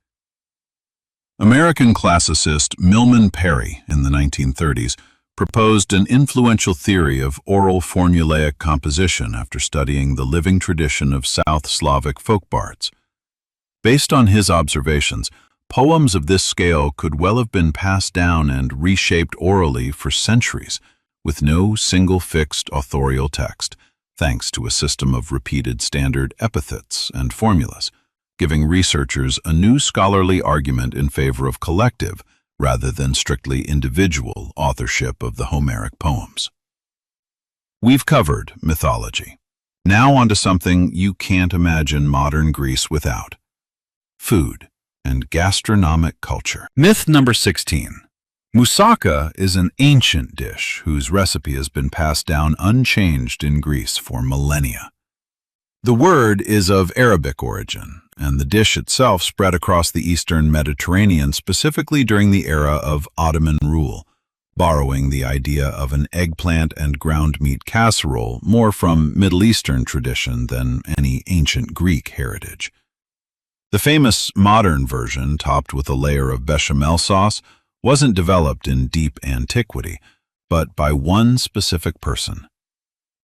American classicist Milman Parry in the 1930s proposed an influential theory of oral formulaic composition after studying the living tradition of South Slavic folk bards. Based on his observations, poems of this scale could well have been passed down and reshaped orally for centuries, with no single fixed authorial text, thanks to a system of repeated standard epithets and formulas, giving researchers a new scholarly argument in favor of collective, rather than strictly individual, authorship of the Homeric poems. We've covered mythology. Now onto something you can't imagine modern Greece without: food and gastronomic culture. Myth number 16. Moussaka is an ancient dish whose recipe has been passed down unchanged in Greece for millennia. The word is of Arabic origin, and the dish itself spread across the eastern Mediterranean specifically during the era of Ottoman rule, borrowing the idea of an eggplant and ground meat casserole more from Middle Eastern tradition than any ancient Greek heritage. The famous modern version, topped with a layer of bechamel sauce, wasn't developed in deep antiquity, but by one specific person: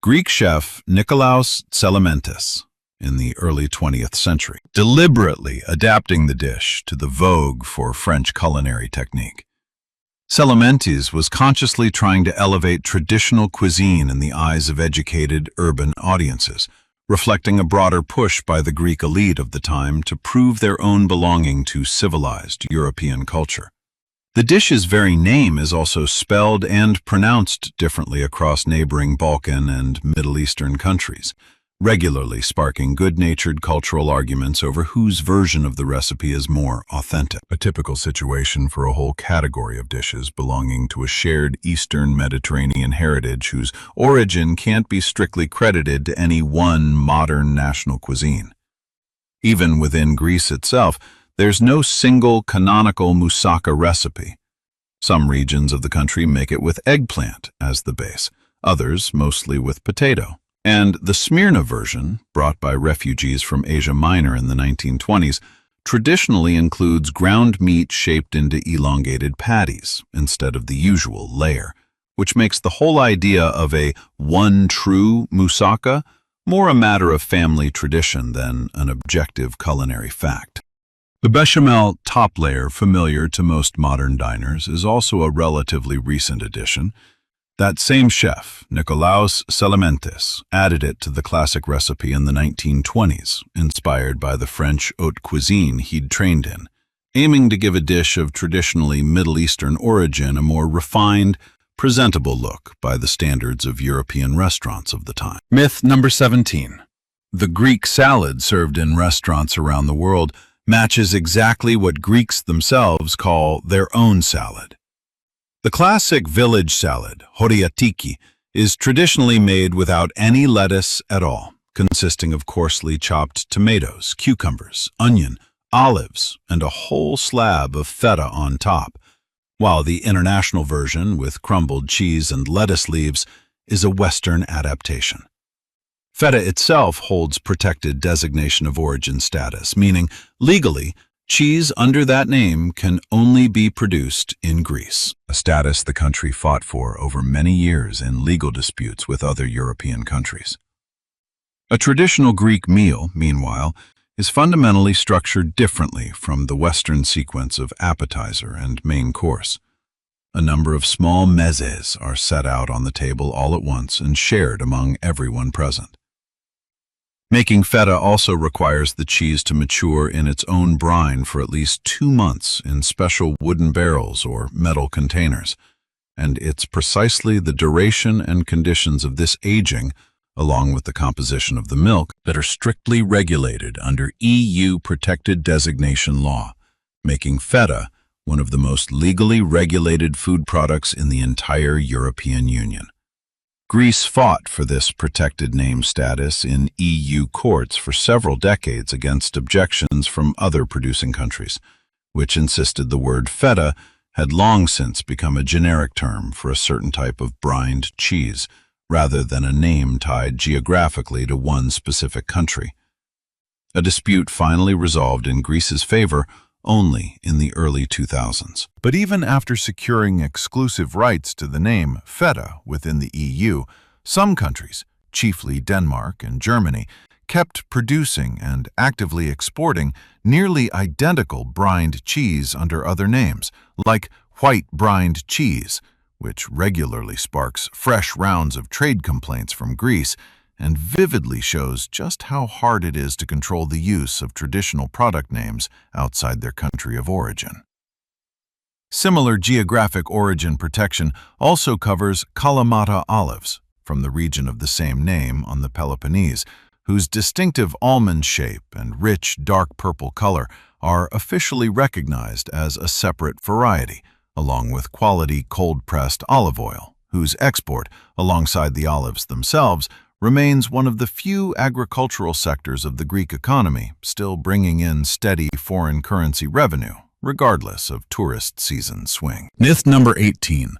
Greek chef Nikolaos Tselementes, in the early 20th century, deliberately adapting the dish to the vogue for French culinary technique. Tselementes was consciously trying to elevate traditional cuisine in the eyes of educated urban audiences, reflecting a broader push by the Greek elite of the time to prove their own belonging to civilized European culture. The dish's very name is also spelled and pronounced differently across neighboring Balkan and Middle Eastern countries, regularly sparking good-natured cultural arguments over whose version of the recipe is more authentic. A typical situation for a whole category of dishes belonging to a shared Eastern Mediterranean heritage whose origin can't be strictly credited to any one modern national cuisine. Even within Greece itself, there's no single canonical moussaka recipe. Some regions of the country make it with eggplant as the base, others mostly with potato. And the Smyrna version, brought by refugees from Asia Minor in the 1920s, traditionally includes ground meat shaped into elongated patties instead of the usual layer, which makes the whole idea of a one true moussaka more a matter of family tradition than an objective culinary fact. The bechamel top layer, familiar to most modern diners, is also a relatively recent addition. That same chef, Nikolaos Tselementes, added it to the classic recipe in the 1920s, inspired by the French haute cuisine he'd trained in, aiming to give a dish of traditionally Middle Eastern origin a more refined, presentable look by the standards of European restaurants of the time. Myth number 17. The Greek salad served in restaurants around the world matches exactly what Greeks themselves call their own salad. The classic village salad, horiatiki, is traditionally made without any lettuce at all, consisting of coarsely chopped tomatoes, cucumbers, onion, olives, and a whole slab of feta on top, while the international version, with crumbled cheese and lettuce leaves, is a Western adaptation. Feta itself holds protected designation of origin status, meaning legally Cheese under that name can only be produced in Greece, a status the country fought for over many years in legal disputes with other European countries. A traditional Greek meal, meanwhile, is fundamentally structured differently from the Western sequence of appetizer and main course. A number of small mezes are set out on the table all at once and shared among everyone present. Making feta also requires the cheese to mature in its own brine for at least 2 months in special wooden barrels or metal containers, and it's precisely the duration and conditions of this aging, along with the composition of the milk, that are strictly regulated under EU protected designation law, making feta one of the most legally regulated food products in the entire European Union. Greece fought for this protected name status in EU courts for several decades against objections from other producing countries, which insisted the word feta had long since become a generic term for a certain type of brined cheese, rather than a name tied geographically to one specific country. A dispute finally resolved in Greece's favor only in the early 2000s. But even after securing exclusive rights to the name feta within the EU, some countries, chiefly Denmark and Germany, kept producing and actively exporting nearly identical brined cheese under other names, like white brined cheese, which regularly sparks fresh rounds of trade complaints from Greece and vividly shows just how hard it is to control the use of traditional product names outside their country of origin. Similar geographic origin protection also covers Kalamata olives, from the region of the same name on the Peloponnese, whose distinctive almond shape and rich dark purple color are officially recognized as a separate variety, along with quality cold-pressed olive oil, whose export, alongside the olives themselves, remains one of the few agricultural sectors of the Greek economy still bringing in steady foreign currency revenue, regardless of tourist season swing. Myth number 18.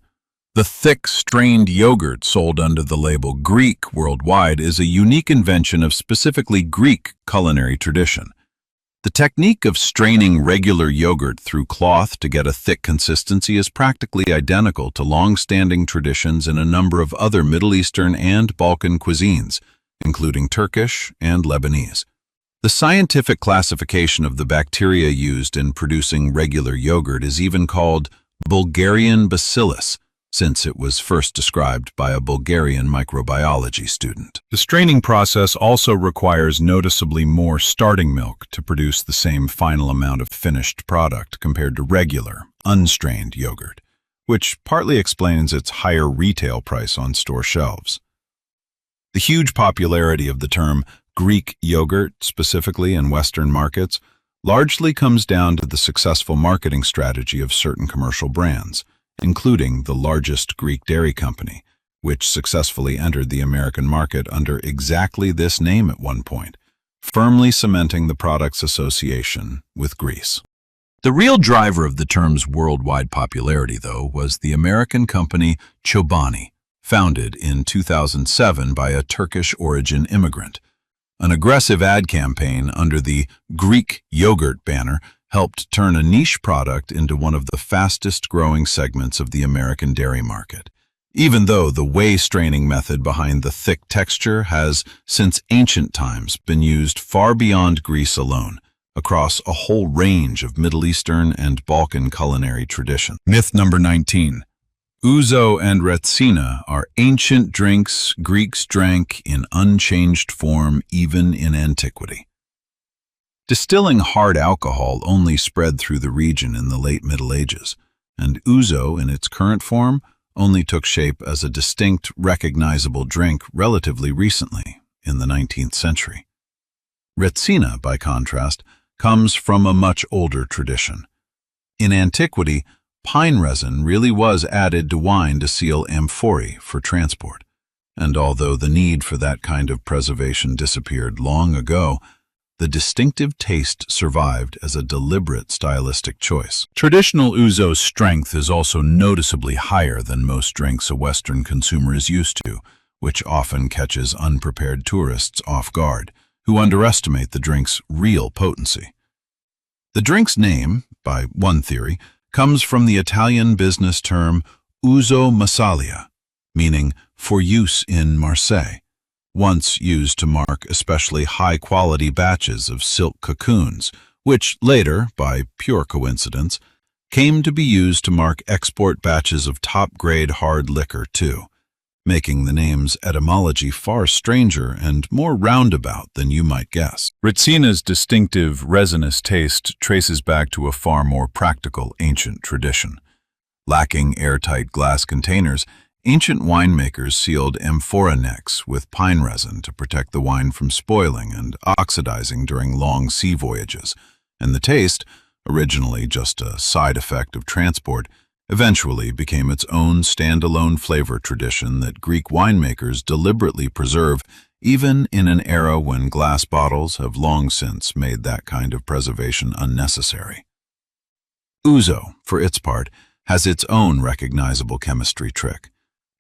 The thick, strained yogurt sold under the label Greek worldwide is a unique invention of specifically Greek culinary tradition. The technique of straining regular yogurt through cloth to get a thick consistency is practically identical to long-standing traditions in a number of other Middle Eastern and Balkan cuisines, including Turkish and Lebanese. The scientific classification of the bacteria used in producing regular yogurt is even called Bulgarian bacillus, since it was first described by a Bulgarian microbiology student. The straining process also requires noticeably more starting milk to produce the same final amount of finished product compared to regular, unstrained yogurt, which partly explains its higher retail price on store shelves. The huge popularity of the term Greek yogurt, specifically in Western markets, largely comes down to the successful marketing strategy of certain commercial brands, including the largest Greek dairy company, which successfully entered the American market under exactly this name at one point, firmly cementing the product's association with Greece. The real driver of the term's worldwide popularity, though, was the American company Chobani, founded in 2007 by a Turkish-origin immigrant. An aggressive ad campaign under the Greek yogurt banner helped turn a niche product into one of the fastest-growing segments of the American dairy market, even though the whey straining method behind the thick texture has, since ancient times, been used far beyond Greece alone, across a whole range of Middle Eastern and Balkan culinary traditions. Myth number 19. Ouzo and retsina are ancient drinks Greeks drank in unchanged form even in antiquity. Distilling hard alcohol only spread through the region in the late Middle Ages, and ouzo in its current form only took shape as a distinct, recognizable drink relatively recently, in the 19th century. Retsina, by contrast, comes from a much older tradition. In antiquity, pine resin really was added to wine to seal amphorae for transport, and although the need for that kind of preservation disappeared long ago, the distinctive taste survived as a deliberate stylistic choice. Traditional ouzo's strength is also noticeably higher than most drinks a Western consumer is used to, which often catches unprepared tourists off guard, who underestimate the drink's real potency. The drink's name, by one theory, comes from the Italian business term uso massalia, meaning for use in Marseille, once used to mark especially high-quality batches of silk cocoons, which later, by pure coincidence, came to be used to mark export batches of top-grade hard liquor too, making the name's etymology far stranger and more roundabout than you might guess. Retsina's distinctive resinous taste traces back to a far more practical ancient tradition. Lacking airtight glass containers, ancient winemakers sealed amphora necks with pine resin to protect the wine from spoiling and oxidizing during long sea voyages, and the taste, originally just a side effect of transport, eventually became its own standalone flavor tradition that Greek winemakers deliberately preserve even in an era when glass bottles have long since made that kind of preservation unnecessary. Ouzo, for its part, has its own recognizable chemistry trick.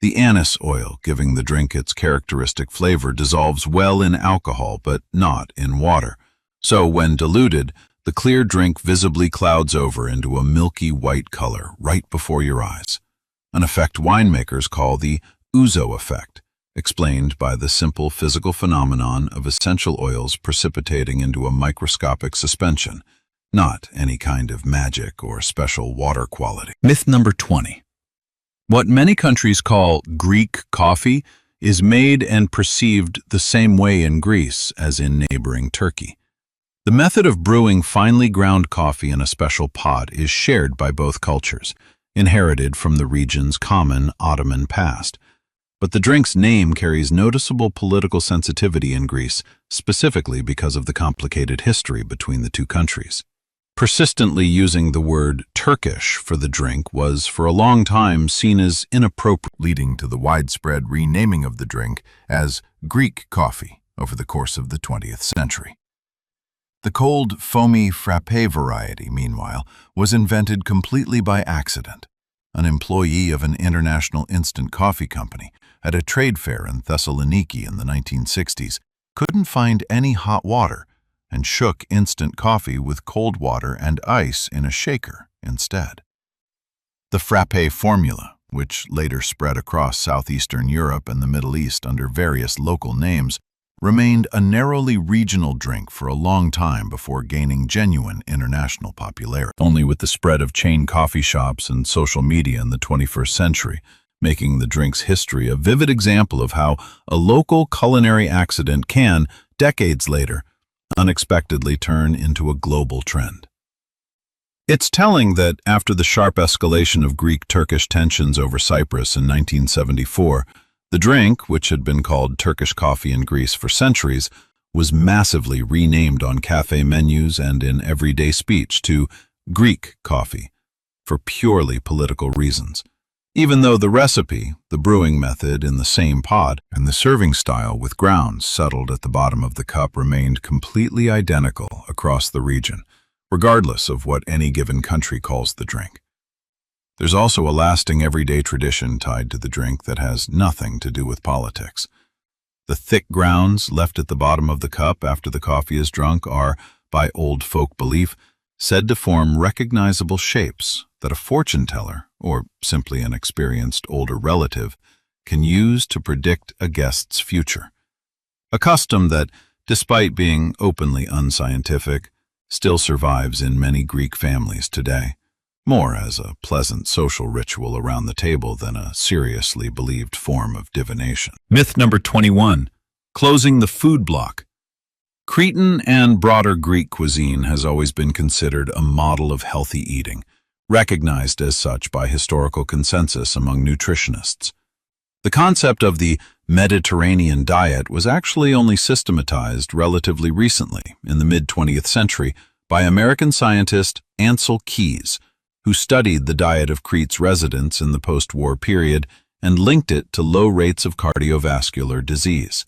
The anise oil giving the drink its characteristic flavor dissolves well in alcohol but not in water, so when diluted, the clear drink visibly clouds over into a milky white color right before your eyes, an effect winemakers call the ouzo effect, explained by the simple physical phenomenon of essential oils precipitating into a microscopic suspension, not any kind of magic or special water quality. Myth number 20. What many countries call Greek coffee is made and perceived the same way in Greece as in neighboring Turkey. The method of brewing finely ground coffee in a special pot is shared by both cultures, inherited from the region's common Ottoman past. But the drink's name carries noticeable political sensitivity in Greece, specifically because of the complicated history between the two countries. Persistently using the word Turkish for the drink was for a long time seen as inappropriate, leading to the widespread renaming of the drink as Greek coffee over the course of the 20th century. The cold, foamy frappé variety, meanwhile, was invented completely by accident. An employee of an international instant coffee company at a trade fair in Thessaloniki in the 1960s couldn't find any hot water and shook instant coffee with cold water and ice in a shaker instead. The frappé formula, which later spread across southeastern Europe and the Middle East under various local names, remained a narrowly regional drink for a long time before gaining genuine international popularity. Only with the spread of chain coffee shops and social media in the 21st century, making the drink's history a vivid example of how a local culinary accident can, decades later, unexpectedly turn into a global trend. It's telling that after the sharp escalation of Greek-Turkish tensions over Cyprus in 1974, the drink, which had been called Turkish coffee in Greece for centuries, was massively renamed on cafe menus and in everyday speech to Greek coffee for purely political reasons, even though the recipe, the brewing method in the same pot, and the serving style with grounds settled at the bottom of the cup remained completely identical across the region, regardless of what any given country calls the drink. There's also a lasting everyday tradition tied to the drink that has nothing to do with politics. The thick grounds left at the bottom of the cup after the coffee is drunk are, by old folk belief, said to form recognizable shapes that a fortune teller, or simply an experienced older relative, can use to predict a guest's future. A custom that, despite being openly unscientific, still survives in many Greek families today, more as a pleasant social ritual around the table than a seriously believed form of divination. Myth number 21. Closing the food block. Cretan and broader Greek cuisine has always been considered a model of healthy eating, recognized as such by historical consensus among nutritionists. The concept of the Mediterranean diet was actually only systematized relatively recently, in the mid-20th century, by American scientist Ansel Keys, who studied the diet of Crete's residents in the post-war period and linked it to low rates of cardiovascular disease.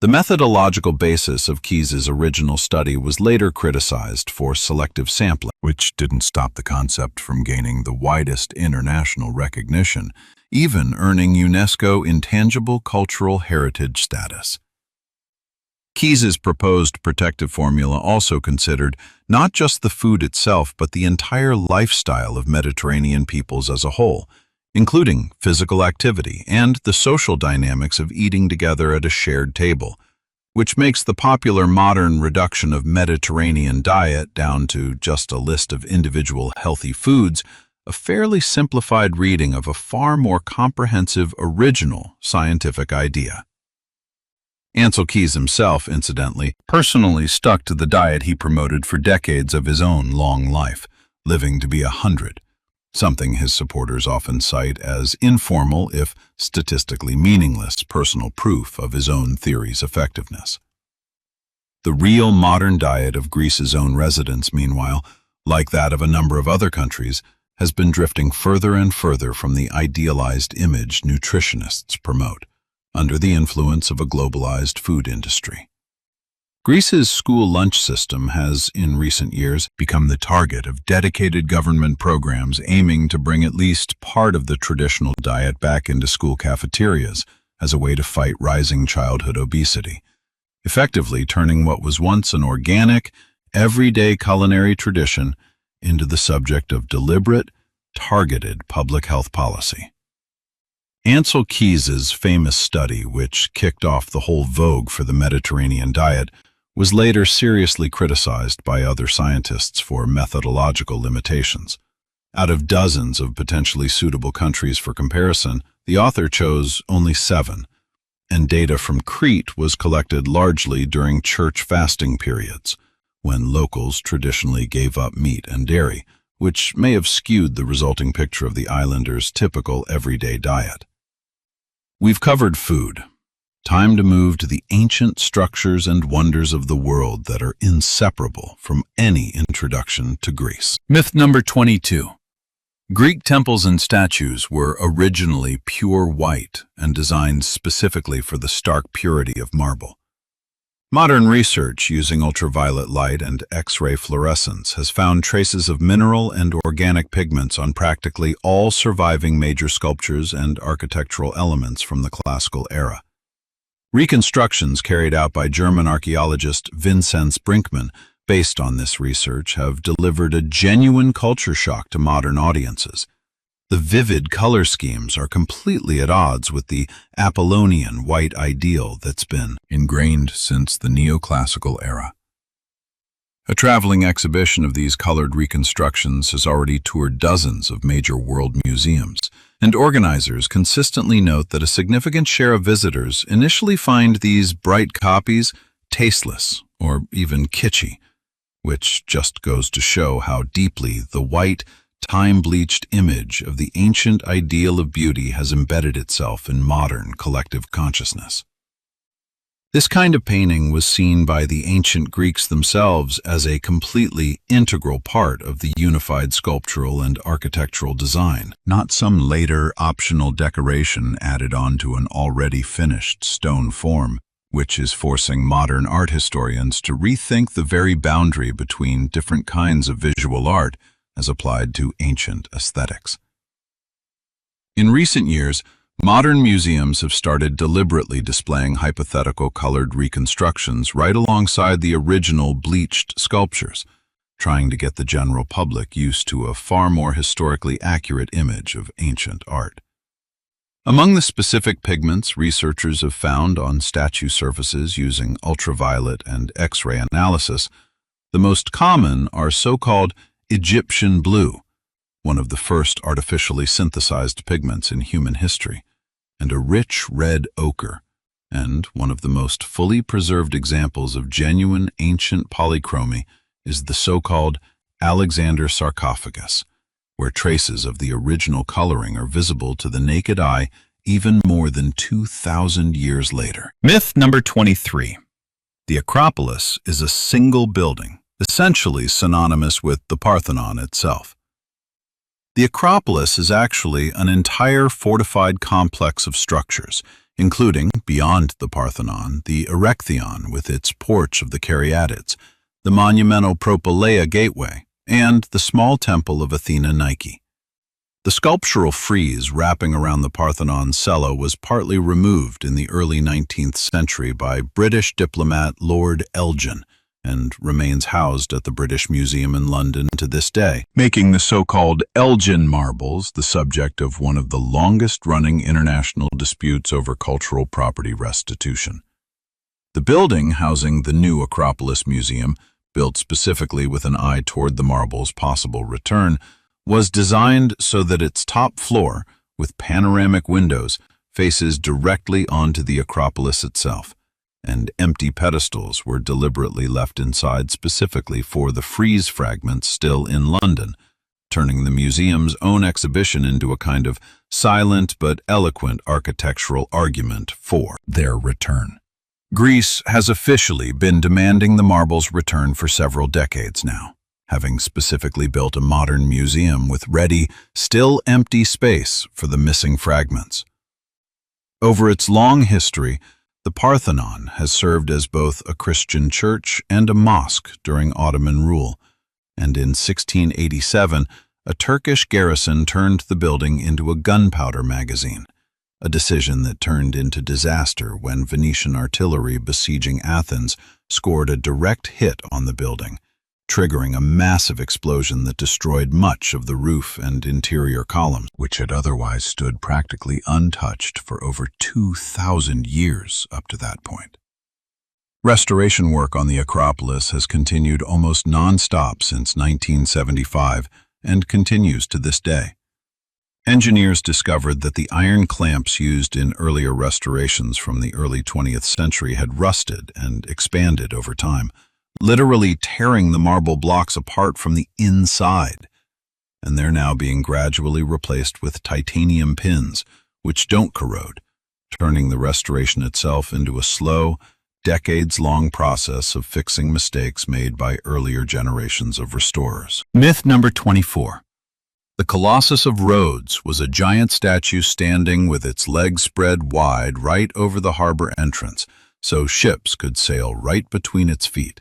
The methodological basis of Keys's original study was later criticized for selective sampling, which didn't stop the concept from gaining the widest international recognition, even earning UNESCO Intangible Cultural Heritage status. Keyes's proposed protective formula also considered not just the food itself, but the entire lifestyle of Mediterranean peoples as a whole, including physical activity and the social dynamics of eating together at a shared table, which makes the popular modern reduction of Mediterranean diet down to just a list of individual healthy foods a fairly simplified reading of a far more comprehensive original scientific idea. Ancel Keys himself, incidentally, personally stuck to the diet he promoted for decades of his own long life, living to be 100, something his supporters often cite as informal, if statistically meaningless, personal proof of his own theory's effectiveness. The real modern diet of Greece's own residents, meanwhile, like that of a number of other countries, has been drifting further and further from the idealized image nutritionists promote, under the influence of a globalized food industry. Greece's school lunch system has, in recent years, become the target of dedicated government programs aiming to bring at least part of the traditional diet back into school cafeterias as a way to fight rising childhood obesity, effectively turning what was once an organic, everyday culinary tradition into the subject of deliberate, targeted public health policy. Ancel Keys's famous study, which kicked off the whole vogue for the Mediterranean diet, was later seriously criticized by other scientists for methodological limitations. Out of dozens of potentially suitable countries for comparison, the author chose only 7, and data from Crete was collected largely during church fasting periods, when locals traditionally gave up meat and dairy, which may have skewed the resulting picture of the islanders' typical everyday diet. We've covered food. Time to move to the ancient structures and wonders of the world that are inseparable from any introduction to Greece. Myth number 22. Greek temples and statues were originally pure white and designed specifically for the stark purity of marble. Modern research using ultraviolet light and X-ray fluorescence has found traces of mineral and organic pigments on practically all surviving major sculptures and architectural elements from the classical era. Reconstructions carried out by German archaeologist Vinzenz Brinkmann based on this research have delivered a genuine culture shock to modern audiences. The vivid color schemes are completely at odds with the Apollonian white ideal that's been ingrained since the neoclassical era. A traveling exhibition of these colored reconstructions has already toured dozens of major world museums, and organizers consistently note that a significant share of visitors initially find these bright copies tasteless or even kitschy, which just goes to show how deeply the white, time-bleached image of the ancient ideal of beauty has embedded itself in modern collective consciousness. This kind of painting was seen by the ancient Greeks themselves as a completely integral part of the unified sculptural and architectural design, not some later optional decoration added onto an already finished stone form, which is forcing modern art historians to rethink the very boundary between different kinds of visual art as applied to ancient aesthetics. In recent years, modern museums have started deliberately displaying hypothetical colored reconstructions right alongside the original bleached sculptures, trying to get the general public used to a far more historically accurate image of ancient art. Among the specific pigments researchers have found on statue surfaces using ultraviolet and X-ray analysis, the most common are so-called Egyptian blue, one of the first artificially synthesized pigments in human history, and a rich red ochre, and one of the most fully preserved examples of genuine ancient polychromy is the so-called Alexander sarcophagus, where traces of the original coloring are visible to the naked eye even more than 2,000 years later. Myth number 23. The Acropolis is a single building, essentially synonymous with the Parthenon itself. The Acropolis is actually an entire fortified complex of structures, including, beyond the Parthenon, the Erechtheion with its porch of the Caryatids, the monumental Propylaea gateway, and the small temple of Athena Nike. The sculptural frieze wrapping around the Parthenon cella was partly removed in the early 19th century by British diplomat Lord Elgin and remains housed at the British Museum in London to this day, making the so-called Elgin marbles the subject of one of the longest-running international disputes over cultural property restitution. The building housing the new Acropolis Museum, built specifically with an eye toward the marble's possible return, was designed so that its top floor, with panoramic windows, faces directly onto the Acropolis itself, and empty pedestals were deliberately left inside specifically for the frieze fragments still in London, turning the museum's own exhibition into a kind of silent but eloquent architectural argument for their return. Greece has officially been demanding the marble's return for several decades now, having specifically built a modern museum with ready, still empty space for the missing fragments. Over its long history, the Parthenon has served as both a Christian church and a mosque during Ottoman rule, and in 1687, a Turkish garrison turned the building into a gunpowder magazine, a decision that turned into disaster when Venetian artillery besieging Athens scored a direct hit on the building, triggering a massive explosion that destroyed much of the roof and interior columns, which had otherwise stood practically untouched for over 2,000 years up to that point. Restoration work on the Acropolis has continued almost non-stop since 1975 and continues to this day. Engineers discovered that the iron clamps used in earlier restorations from the early 20th century had rusted and expanded over time, literally tearing the marble blocks apart from the inside, and they're now being gradually replaced with titanium pins, which don't corrode, turning the restoration itself into a slow, decades-long process of fixing mistakes made by earlier generations of restorers. Myth number 24. The Colossus of Rhodes was a giant statue standing with its legs spread wide right over the harbor entrance, so ships could sail right between its feet.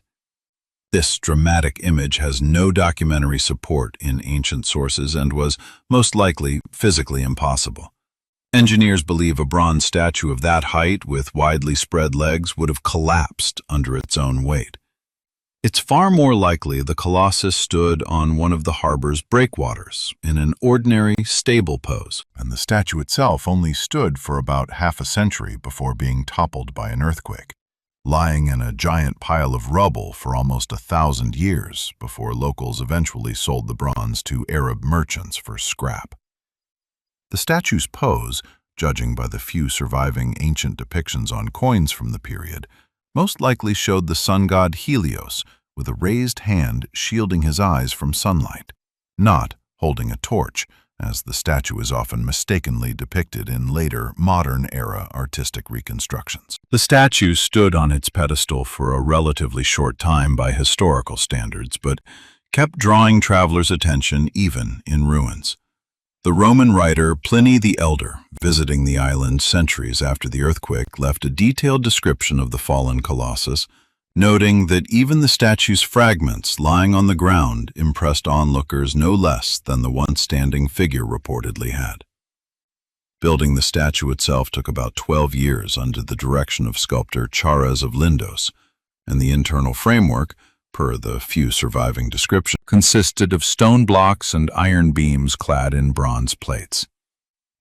This dramatic image has no documentary support in ancient sources and was, most likely, physically impossible. Engineers believe a bronze statue of that height with widely spread legs would have collapsed under its own weight. It's far more likely the Colossus stood on one of the harbor's breakwaters in an ordinary, stable pose. And the statue itself only stood for about half a century before being toppled by an earthquake, lying in a giant pile of rubble for almost 1,000 years before locals eventually sold the bronze to Arab merchants for scrap. The statue's pose, judging by the few surviving ancient depictions on coins from the period, most likely showed the sun god Helios with a raised hand shielding his eyes from sunlight, not holding a torch, as the statue is often mistakenly depicted in later, modern-era artistic reconstructions. The statue stood on its pedestal for a relatively short time by historical standards, but kept drawing travelers' attention even in ruins. The Roman writer Pliny the Elder, visiting the island centuries after the earthquake, left a detailed description of the fallen Colossus, noting that even the statue's fragments lying on the ground impressed onlookers no less than the once standing figure reportedly had. Building the statue itself took about 12 years under the direction of sculptor Chares of Lindos, and the internal framework, per the few surviving descriptions, consisted of stone blocks and iron beams clad in bronze plates.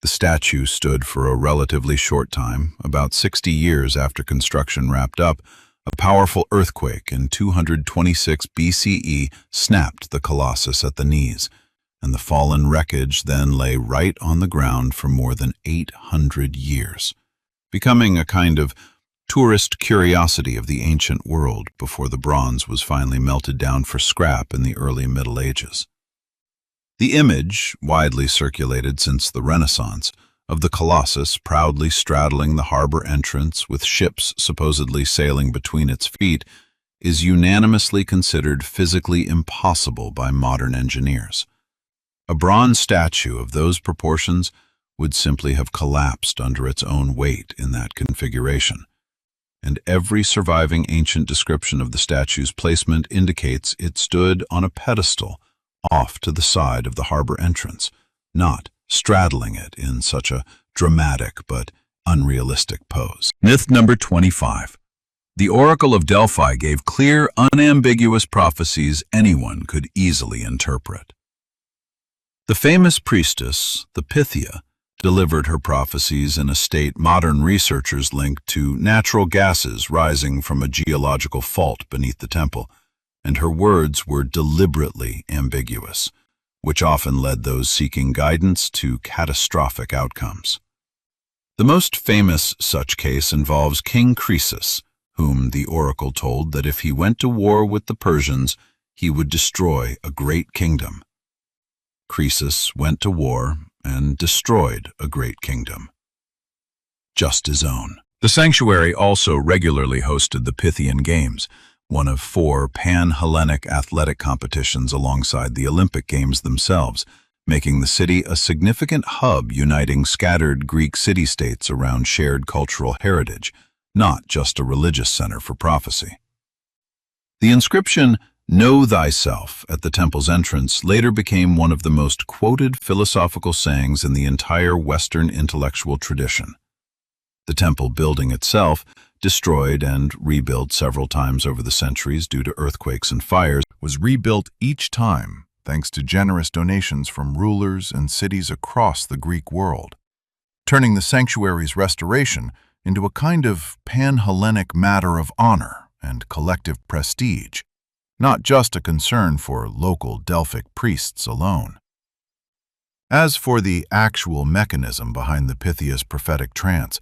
The statue stood for a relatively short time, about 60 years after construction wrapped up. A powerful earthquake in 226 BCE snapped the Colossus at the knees, and the fallen wreckage then lay right on the ground for more than 800 years, becoming a kind of tourist curiosity of the ancient world before the bronze was finally melted down for scrap in the early Middle Ages. The image, widely circulated since the Renaissance, of the Colossus proudly straddling the harbor entrance with ships supposedly sailing between its feet, is unanimously considered physically impossible by modern engineers. A bronze statue of those proportions would simply have collapsed under its own weight in that configuration, and every surviving ancient description of the statue's placement indicates it stood on a pedestal off to the side of the harbor entrance, not straddling it in such a dramatic but unrealistic pose. Myth number 25. The Oracle of Delphi gave clear, unambiguous prophecies anyone could easily interpret. The famous priestess, the Pythia, delivered her prophecies in a state modern researchers link to natural gases rising from a geological fault beneath the temple, and her words were deliberately ambiguous, which often led those seeking guidance to catastrophic outcomes. The most famous such case involves King Croesus, whom the oracle told that if he went to war with the Persians, he would destroy a great kingdom. Croesus went to war and destroyed a great kingdom. Just his own. The sanctuary also regularly hosted the Pythian Games, one of 4 pan-Hellenic athletic competitions alongside the Olympic Games themselves, making the city a significant hub uniting scattered Greek city-states around shared cultural heritage, not just a religious center for prophecy. The inscription, "Know thyself," at the temple's entrance later became one of the most quoted philosophical sayings in the entire Western intellectual tradition. The temple building itself, destroyed and rebuilt several times over the centuries due to earthquakes and fires, was rebuilt each time thanks to generous donations from rulers and cities across the Greek world, turning the sanctuary's restoration into a kind of pan-Hellenic matter of honor and collective prestige, not just a concern for local Delphic priests alone. As for the actual mechanism behind the Pythia's prophetic trance,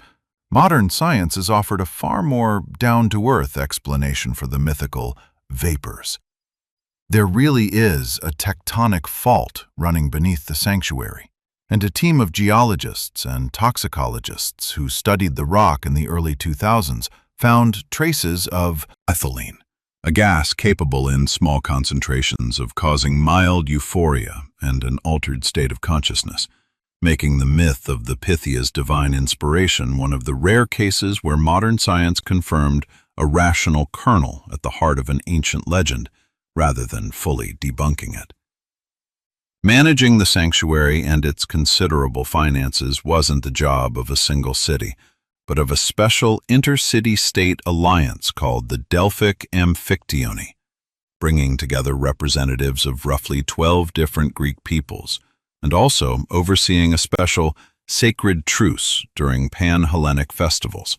modern science has offered a far more down-to-earth explanation for the mythical vapors. There really is a tectonic fault running beneath the sanctuary, and a team of geologists and toxicologists who studied the rock in the early 2000s found traces of ethylene, a gas capable in small concentrations of causing mild euphoria and an altered state of consciousness, making the myth of the Pythia's divine inspiration one of the rare cases where modern science confirmed a rational kernel at the heart of an ancient legend, rather than fully debunking it. Managing the sanctuary and its considerable finances wasn't the job of a single city, but of a special intercity state alliance called the Delphic Amphictyony, bringing together representatives of roughly 12 different Greek peoples, and also overseeing a special sacred truce during pan-Hellenic festivals,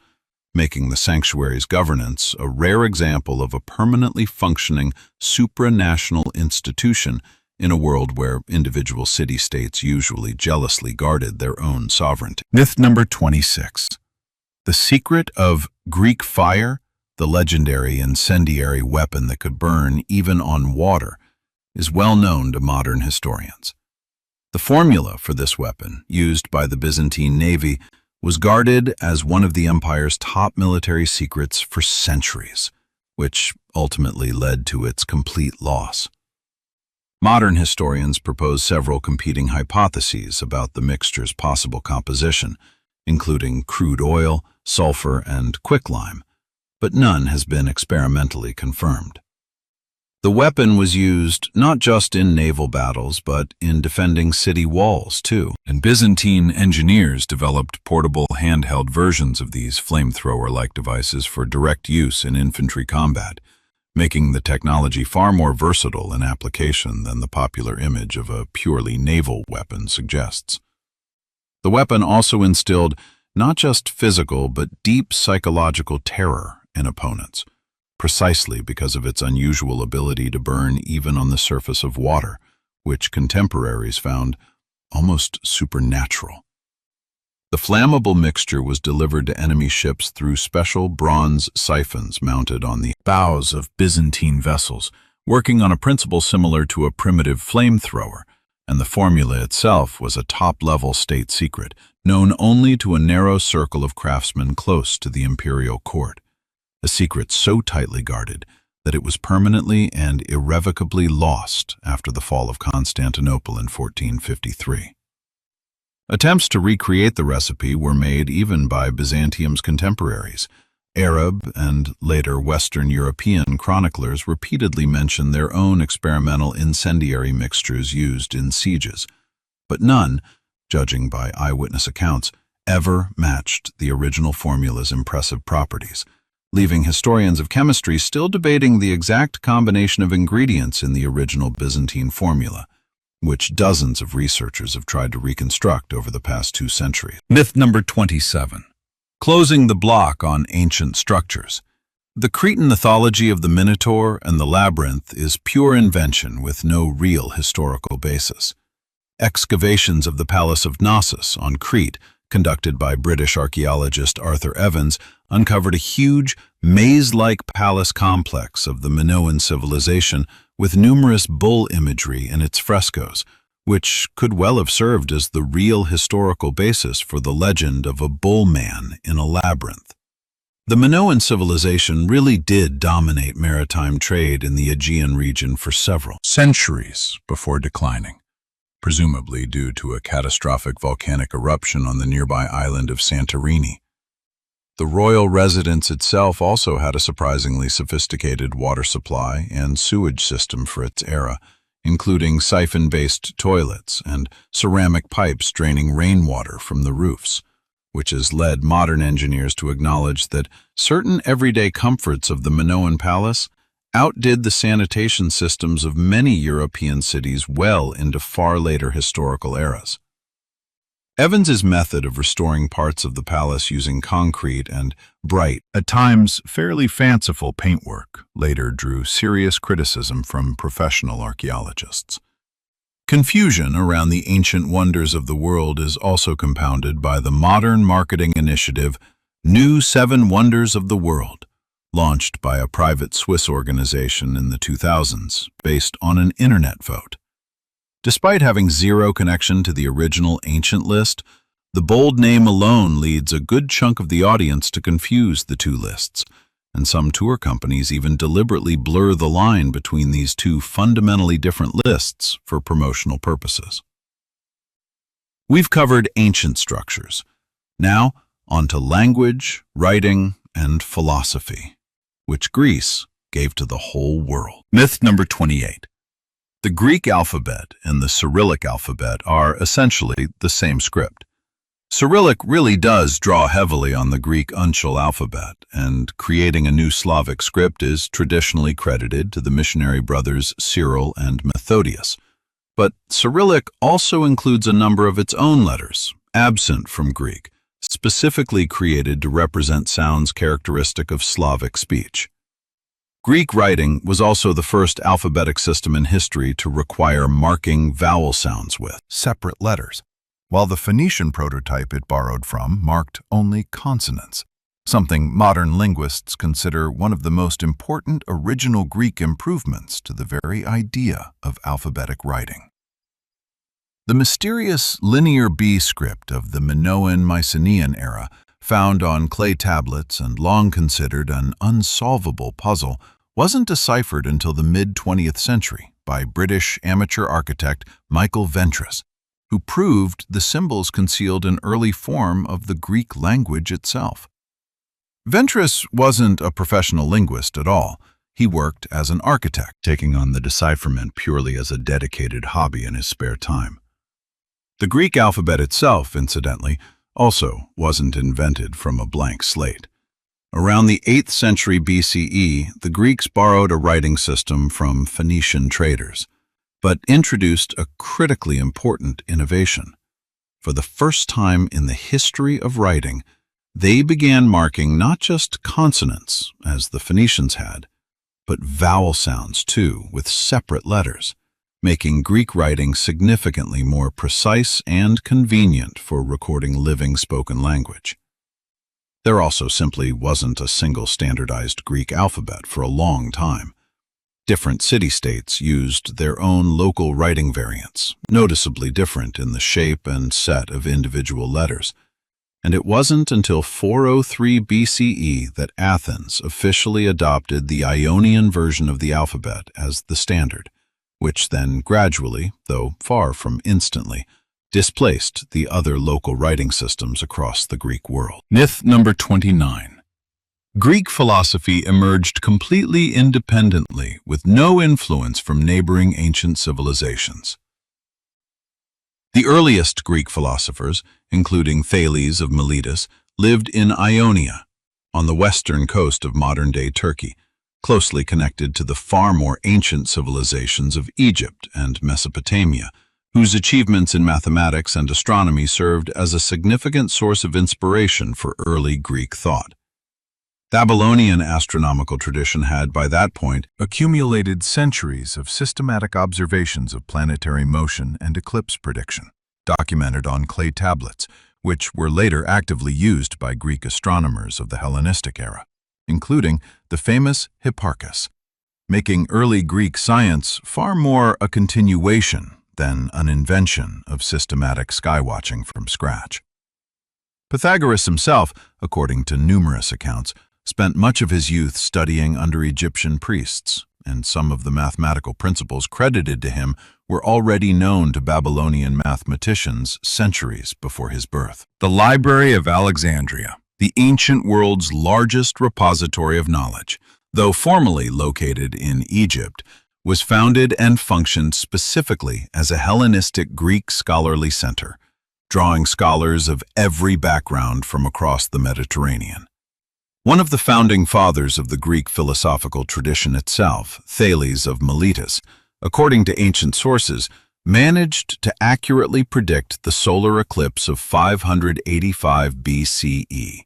making the sanctuary's governance a rare example of a permanently functioning supranational institution in a world where individual city-states usually jealously guarded their own sovereignty. Myth number 26. The secret of Greek fire, the legendary incendiary weapon that could burn even on water, is well known to modern historians. The formula for this weapon, used by the Byzantine navy, was guarded as one of the empire's top military secrets for centuries, which ultimately led to its complete loss. Modern historians propose several competing hypotheses about the mixture's possible composition, including crude oil, sulfur, and quicklime, but none has been experimentally confirmed. The weapon was used not just in naval battles, but in defending city walls, too, and Byzantine engineers developed portable handheld versions of these flamethrower-like devices for direct use in infantry combat, making the technology far more versatile in application than the popular image of a purely naval weapon suggests. The weapon also instilled not just physical but deep psychological terror in opponents, precisely because of its unusual ability to burn even on the surface of water, which contemporaries found almost supernatural. The flammable mixture was delivered to enemy ships through special bronze siphons mounted on the bows of Byzantine vessels, working on a principle similar to a primitive flamethrower, and the formula itself was a top-level state secret, known only to a narrow circle of craftsmen close to the imperial court, a secret so tightly guarded that it was permanently and irrevocably lost after the fall of Constantinople in 1453. Attempts to recreate the recipe were made even by Byzantium's contemporaries. Arab and later Western European chroniclers repeatedly mention their own experimental incendiary mixtures used in sieges, but none, judging by eyewitness accounts, ever matched the original formula's impressive properties, leaving historians of chemistry still debating the exact combination of ingredients in the original Byzantine formula, which dozens of researchers have tried to reconstruct over the past 2 centuries. Myth number 27. Closing the block on ancient structures. The Cretan mythology of the Minotaur and the Labyrinth is pure invention with no real historical basis. Excavations of the Palace of Knossos on Crete, conducted by British archaeologist Arthur Evans, uncovered a huge, maze-like palace complex of the Minoan civilization with numerous bull imagery in its frescoes, which could well have served as the real historical basis for the legend of a bull man in a labyrinth. The Minoan civilization really did dominate maritime trade in the Aegean region for several centuries before declining, presumably due to a catastrophic volcanic eruption on the nearby island of Santorini. The royal residence itself also had a surprisingly sophisticated water supply and sewage system for its era, including siphon-based toilets and ceramic pipes draining rainwater from the roofs, which has led modern engineers to acknowledge that certain everyday comforts of the Minoan palace outdid the sanitation systems of many European cities well into far later historical eras. Evans's method of restoring parts of the palace using concrete and bright, at times fairly fanciful paintwork later drew serious criticism from professional archaeologists. Confusion around the ancient wonders of the world is also compounded by the modern marketing initiative New 7 Wonders of the World, launched by a private Swiss organization in the 2000s based on an internet vote. Despite having zero connection to the original ancient list, the bold name alone leads a good chunk of the audience to confuse the 2 lists, and some tour companies even deliberately blur the line between these 2 fundamentally different lists for promotional purposes. We've covered ancient structures. Now, on to language, writing, and philosophy, which Greece gave to the whole world. Myth number 28. The Greek alphabet and the Cyrillic alphabet are essentially the same script. Cyrillic really does draw heavily on the Greek uncial alphabet, and creating a new Slavic script is traditionally credited to the missionary brothers Cyril and Methodius. But Cyrillic also includes a number of its own letters, absent from Greek, specifically created to represent sounds characteristic of Slavic speech. Greek writing was also the first alphabetic system in history to require marking vowel sounds with separate letters, while the Phoenician prototype it borrowed from marked only consonants, something modern linguists consider one of the most important original Greek improvements to the very idea of alphabetic writing. The mysterious linear B script of the Minoan-Mycenaean era, found on clay tablets and long considered an unsolvable puzzle, wasn't deciphered until the mid-20th century by British amateur architect Michael Ventris, who proved the symbols concealed an early form of the Greek language itself. Ventris wasn't a professional linguist at all. He worked as an architect, taking on the decipherment purely as a dedicated hobby in his spare time. The Greek alphabet itself, incidentally, also wasn't invented from a blank slate. Around the 8th century BCE, the Greeks borrowed a writing system from Phoenician traders, but introduced a critically important innovation. For the first time in the history of writing, they began marking not just consonants, as the Phoenicians had, but vowel sounds too, with separate letters, making Greek writing significantly more precise and convenient for recording living spoken language. There also simply wasn't a single standardized Greek alphabet for a long time. Different city-states used their own local writing variants, noticeably different in the shape and set of individual letters. And it wasn't until 403 BCE that Athens officially adopted the Ionian version of the alphabet as the standard, which then gradually, though far from instantly, displaced the other local writing systems across the Greek world. Myth number 29. Greek philosophy emerged completely independently with no influence from neighboring ancient civilizations. The earliest Greek philosophers, including Thales of Miletus, lived in Ionia, on the western coast of modern-day Turkey, closely connected to the far more ancient civilizations of Egypt and Mesopotamia, whose achievements in mathematics and astronomy served as a significant source of inspiration for early Greek thought. The Babylonian astronomical tradition had, by that point, accumulated centuries of systematic observations of planetary motion and eclipse prediction, documented on clay tablets, which were later actively used by Greek astronomers of the Hellenistic era, including the famous Hipparchus, making early Greek science far more a continuation than an invention of systematic skywatching from scratch. Pythagoras himself, according to numerous accounts, spent much of his youth studying under Egyptian priests, and some of the mathematical principles credited to him were already known to Babylonian mathematicians centuries before his birth. The Library of Alexandria, the ancient world's largest repository of knowledge, though formally located in Egypt, was founded and functioned specifically as a Hellenistic Greek scholarly center, drawing scholars of every background from across the Mediterranean. One of the founding fathers of the Greek philosophical tradition itself, Thales of Miletus, according to ancient sources, managed to accurately predict the solar eclipse of 585 BCE.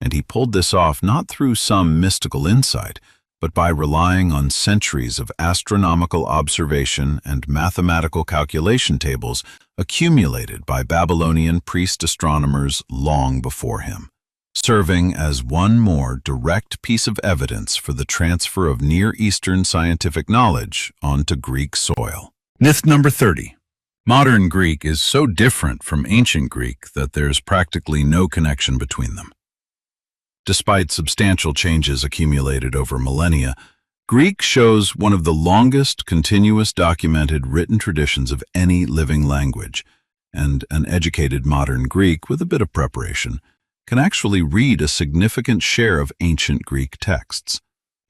And he pulled this off not through some mystical insight, but by relying on centuries of astronomical observation and mathematical calculation tables accumulated by Babylonian priest astronomers long before him, serving as one more direct piece of evidence for the transfer of Near Eastern scientific knowledge onto Greek soil. Myth number 30. Modern Greek is so different from ancient Greek that there's practically no connection between them. Despite substantial changes accumulated over millennia, Greek shows one of the longest continuous documented written traditions of any living language, and an educated modern Greek with a bit of preparation can actually read a significant share of ancient Greek texts.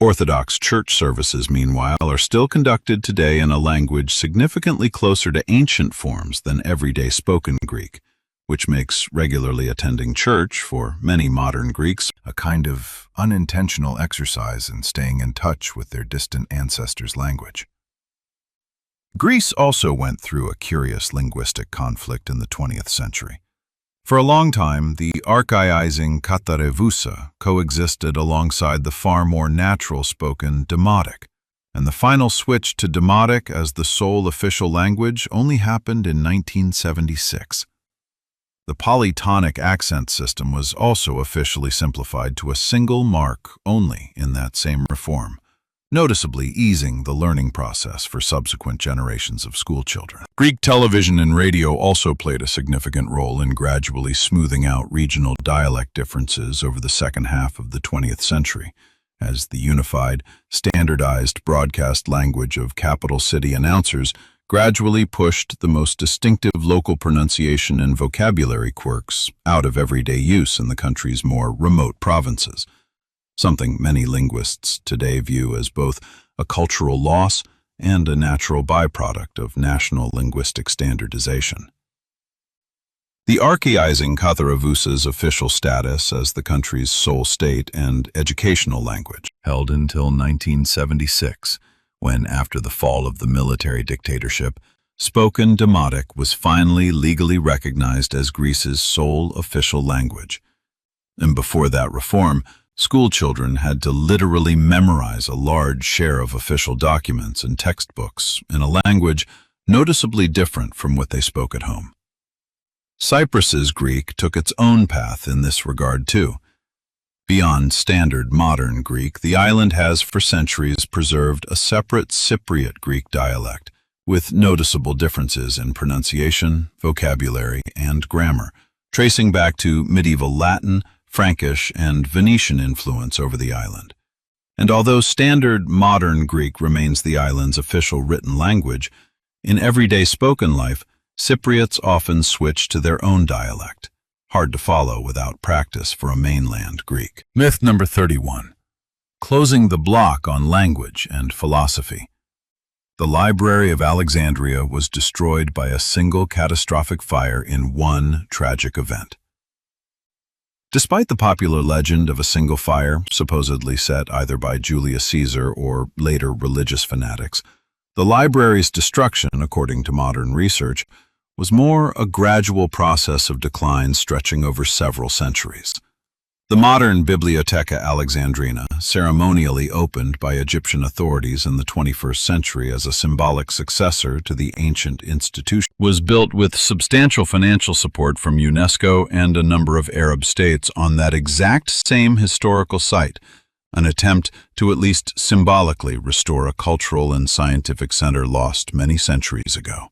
Orthodox church services, meanwhile, are still conducted today in a language significantly closer to ancient forms than everyday spoken Greek, which makes regularly attending church, for many modern Greeks, a kind of unintentional exercise in staying in touch with their distant ancestors' language. Greece also went through a curious linguistic conflict in the 20th century. For a long time, the archaizing Katarevusa coexisted alongside the far more natural-spoken Demotic, and the final switch to Demotic as the sole official language only happened in 1976. The polytonic accent system was also officially simplified to a single mark only in that same reform, noticeably easing the learning process for subsequent generations of schoolchildren. Greek television and radio also played a significant role in gradually smoothing out regional dialect differences over the second half of the 20th century, as the unified, standardized broadcast language of capital city announcers gradually pushed the most distinctive local pronunciation and vocabulary quirks out of everyday use in the country's more remote provinces, something many linguists today view as both a cultural loss and a natural byproduct of national linguistic standardization. The archaizing Katharevusa's official status as the country's sole state and educational language held until 1976, when, after the fall of the military dictatorship, spoken Demotic was finally legally recognized as Greece's sole official language. And before that reform, schoolchildren had to literally memorize a large share of official documents and textbooks in a language noticeably different from what they spoke at home. Cyprus's Greek took its own path in this regard too. Beyond standard modern Greek, the island has for centuries preserved a separate Cypriot Greek dialect, with noticeable differences in pronunciation, vocabulary, and grammar, tracing back to medieval Latin, Frankish, and Venetian influence over the island. And although standard modern Greek remains the island's official written language, in everyday spoken life, Cypriots often switch to their own dialect, hard to follow without practice for a mainland Greek. Myth number 31. Closing the block on language and philosophy. The Library of Alexandria was destroyed by a single catastrophic fire in one tragic event. Despite the popular legend of a single fire, supposedly set either by Julius Caesar or later religious fanatics, the library's destruction, according to modern research, was more a gradual process of decline stretching over several centuries. The modern Bibliotheca Alexandrina, ceremonially opened by Egyptian authorities in the 21st century as a symbolic successor to the ancient institution, was built with substantial financial support from UNESCO and a number of Arab states on that exact same historical site, an attempt to at least symbolically restore a cultural and scientific center lost many centuries ago.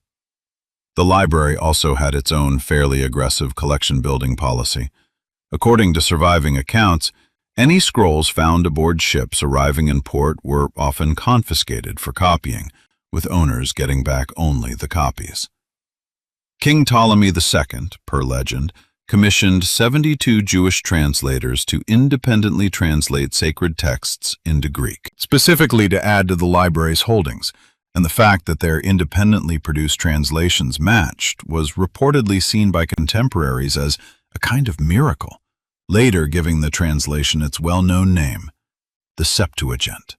The library also had its own fairly aggressive collection-building policy. According to surviving accounts, any scrolls found aboard ships arriving in port were often confiscated for copying, with owners getting back only the copies. King Ptolemy II, per legend, commissioned 72 Jewish translators to independently translate sacred texts into Greek, specifically to add to the library's holdings, and the fact that their independently produced translations matched was reportedly seen by contemporaries as a kind of miracle, later giving the translation its well-known name, the Septuagint.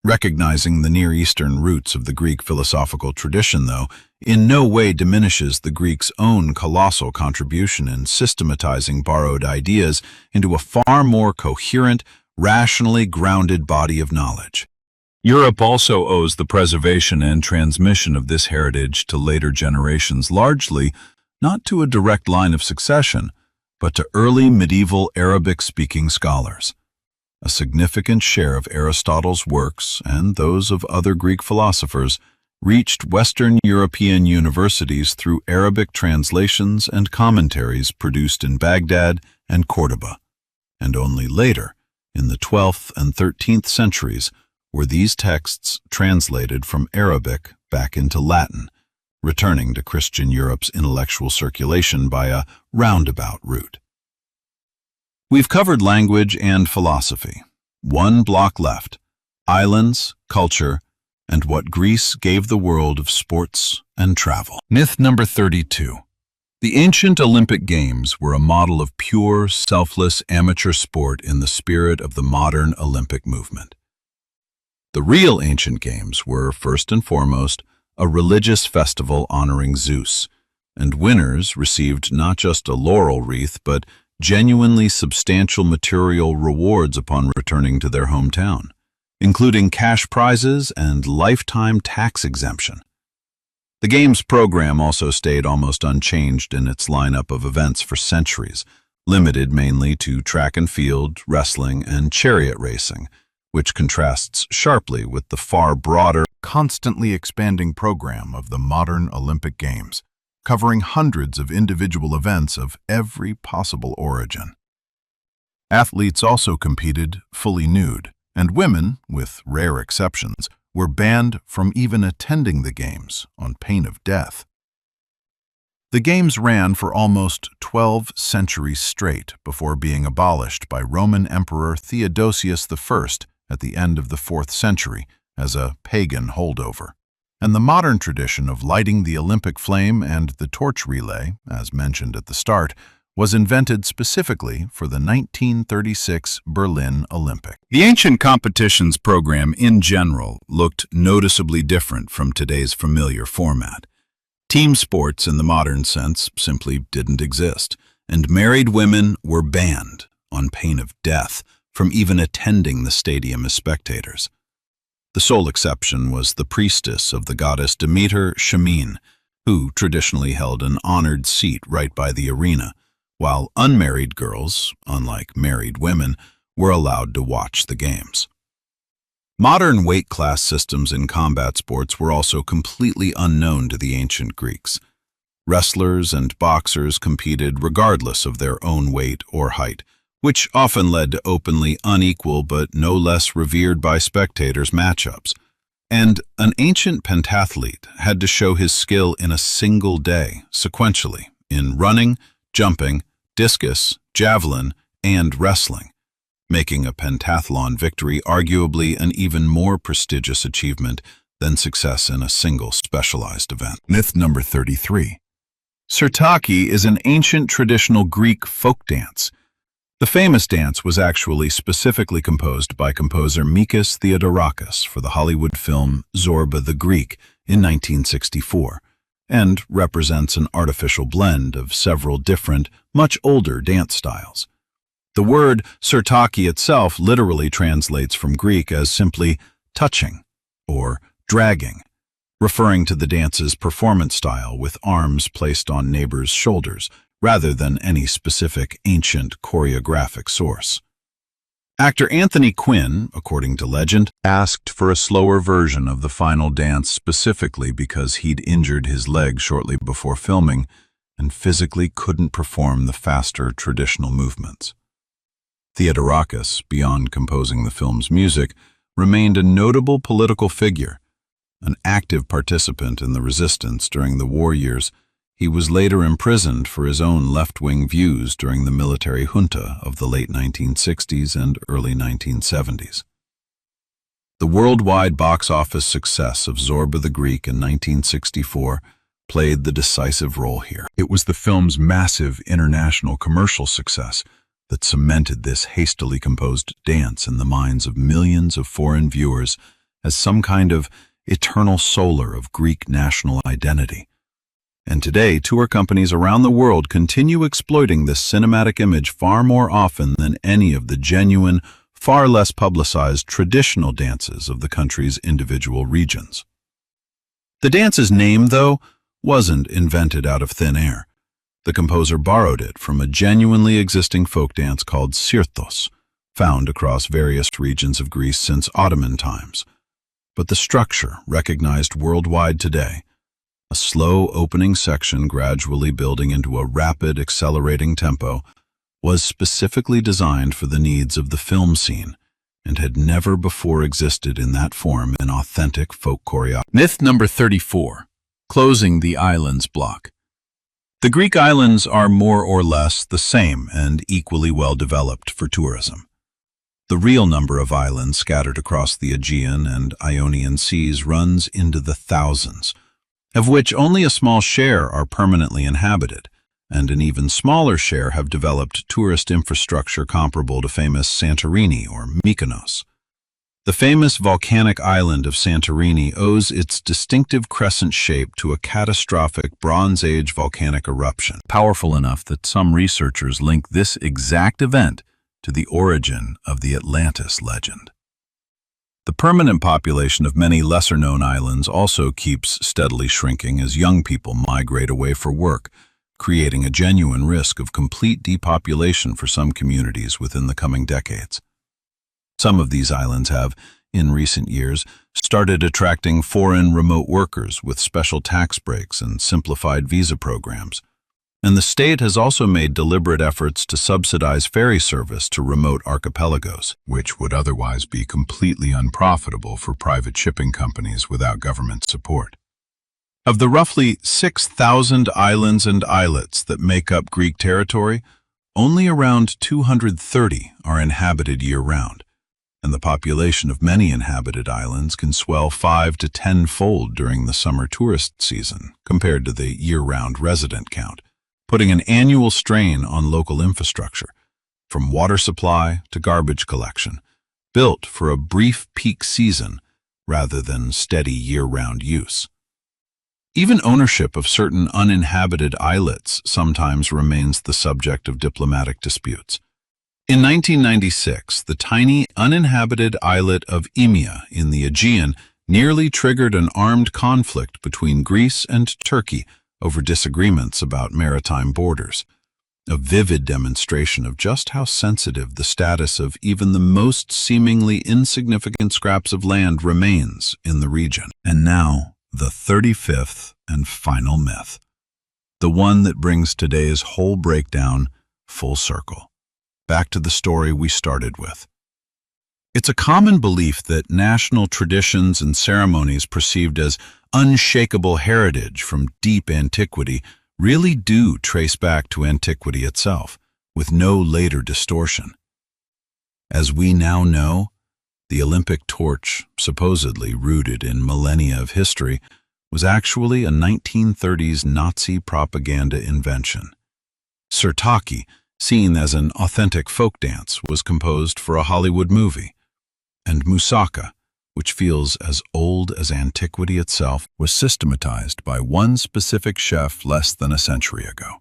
Recognizing the Near Eastern roots of the Greek philosophical tradition, though, in no way diminishes the Greeks' own colossal contribution in systematizing borrowed ideas into a far more coherent, rationally grounded body of knowledge. Europe also owes the preservation and transmission of this heritage to later generations, largely not to a direct line of succession, but to early medieval Arabic-speaking scholars. A significant share of Aristotle's works, and those of other Greek philosophers, reached Western European universities through Arabic translations and commentaries produced in Baghdad and Cordoba, and only later, in the 12th and 13th centuries, were these texts translated from Arabic back into Latin, returning to Christian Europe's intellectual circulation by a roundabout route. We've covered language and philosophy. One block left: islands, culture, and what Greece gave the world of sports and travel. Myth number 32. The ancient Olympic Games were a model of pure, selfless amateur sport in the spirit of the modern Olympic movement. The real ancient games were, first and foremost, a religious festival honoring Zeus, and winners received not just a laurel wreath but genuinely substantial material rewards upon returning to their hometown, including cash prizes and lifetime tax exemption. The Games program also stayed almost unchanged in its lineup of events for centuries, limited mainly to track and field, wrestling, and chariot racing, which contrasts sharply with the far broader, constantly expanding program of the modern Olympic Games, covering hundreds of individual events of every possible origin. Athletes also competed fully nude, and women, with rare exceptions, were banned from even attending the Games on pain of death. The Games ran for almost 12 centuries straight before being abolished by Roman Emperor Theodosius I at the end of the 4th century as a pagan holdover. And the modern tradition of lighting the Olympic flame and the torch relay, as mentioned at the start, was invented specifically for the 1936 Berlin Olympics. The ancient competitions program in general looked noticeably different from today's familiar format. Team sports in the modern sense simply didn't exist, and married women were banned, on pain of death, from even attending the stadium as spectators. The sole exception was the priestess of the goddess Demeter, Shamin, who traditionally held an honored seat right by the arena, while unmarried girls, unlike married women, were allowed to watch the games. Modern weight class systems in combat sports were also completely unknown to the ancient Greeks. Wrestlers and boxers competed regardless of their own weight or height, which often led to openly unequal but no less revered by spectators matchups. And an ancient pentathlete had to show his skill in a single day, sequentially, in running, jumping, discus, javelin, and wrestling, making a pentathlon victory arguably an even more prestigious achievement than success in a single specialized event. Myth number 33. Sirtaki is an ancient traditional Greek folk dance. The famous dance was actually specifically composed by composer Mikis Theodorakis for the Hollywood film Zorba the Greek in 1964, and represents an artificial blend of several different, much older dance styles. The word Sirtaki itself literally translates from Greek as simply touching or dragging, referring to the dance's performance style with arms placed on neighbors' shoulders, rather than any specific ancient choreographic source. Actor Anthony Quinn, according to legend, asked for a slower version of the final dance specifically because he'd injured his leg shortly before filming and physically couldn't perform the faster traditional movements. Theodorakis, beyond composing the film's music, remained a notable political figure. An active participant in the resistance during the war years, he was later imprisoned for his own left-wing views during the military junta of the late 1960s and early 1970s. The worldwide box office success of Zorba the Greek in 1964 played the decisive role here. It was the film's massive international commercial success that cemented this hastily composed dance in the minds of millions of foreign viewers as some kind of eternal solar of Greek national identity. And today, tour companies around the world continue exploiting this cinematic image far more often than any of the genuine, far less publicized traditional dances of the country's individual regions. The dance's name, though, wasn't invented out of thin air. The composer borrowed it from a genuinely existing folk dance called sirtos, found across various regions of Greece since Ottoman times. But the structure, recognized worldwide today, a slow opening section gradually building into a rapid, accelerating tempo, was specifically designed for the needs of the film scene and had never before existed in that form in authentic folk choreography. Myth number 34. Closing the islands block. The Greek islands are more or less the same and equally well developed for tourism. The real number of islands scattered across the Aegean and Ionian seas runs into the thousands, of which only a small share are permanently inhabited, and an even smaller share have developed tourist infrastructure comparable to famous Santorini or Mykonos. The famous volcanic island of Santorini owes its distinctive crescent shape to a catastrophic Bronze Age volcanic eruption, powerful enough that some researchers link this exact event to the origin of the Atlantis legend. The permanent population of many lesser-known islands also keeps steadily shrinking as young people migrate away for work, creating a genuine risk of complete depopulation for some communities within the coming decades. Some of these islands have, in recent years, started attracting foreign remote workers with special tax breaks and simplified visa programs. And the state has also made deliberate efforts to subsidize ferry service to remote archipelagos, which would otherwise be completely unprofitable for private shipping companies without government support. Of the roughly 6,000 islands and islets that make up Greek territory, only around 230 are inhabited year-round, and the population of many inhabited islands can swell 5 to 10-fold during the summer tourist season compared to the year-round resident count, putting an annual strain on local infrastructure, from water supply to garbage collection, built for a brief peak season rather than steady year-round use. Even ownership of certain uninhabited islets sometimes remains the subject of diplomatic disputes. In 1996, the tiny uninhabited islet of Imia in the Aegean nearly triggered an armed conflict between Greece and Turkey over disagreements about maritime borders, a vivid demonstration of just how sensitive the status of even the most seemingly insignificant scraps of land remains in the region. And now, the 35th and final myth, the one that brings today's whole breakdown full circle, back to the story we started with. It's a common belief that national traditions and ceremonies perceived as unshakable heritage from deep antiquity really do trace back to antiquity itself, with no later distortion. As we now know, The Olympic torch, supposedly rooted in millennia of history, was actually a 1930s Nazi propaganda invention. Sirtaki, seen as an authentic folk dance, was composed for a Hollywood movie, and moussaka, which feels as old as antiquity itself, was systematized by one specific chef less than a century ago.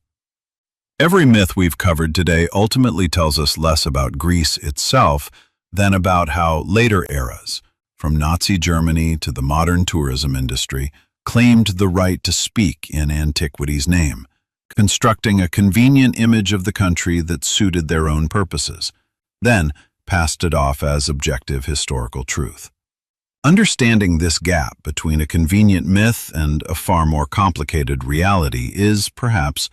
Every myth we've covered today ultimately tells us less about Greece itself than about how later eras, from Nazi Germany to the modern tourism industry, claimed the right to speak in antiquity's name, constructing a convenient image of the country that suited their own purposes, then passed it off as objective historical truth. Understanding this gap between a convenient myth and a far more complicated reality is, perhaps,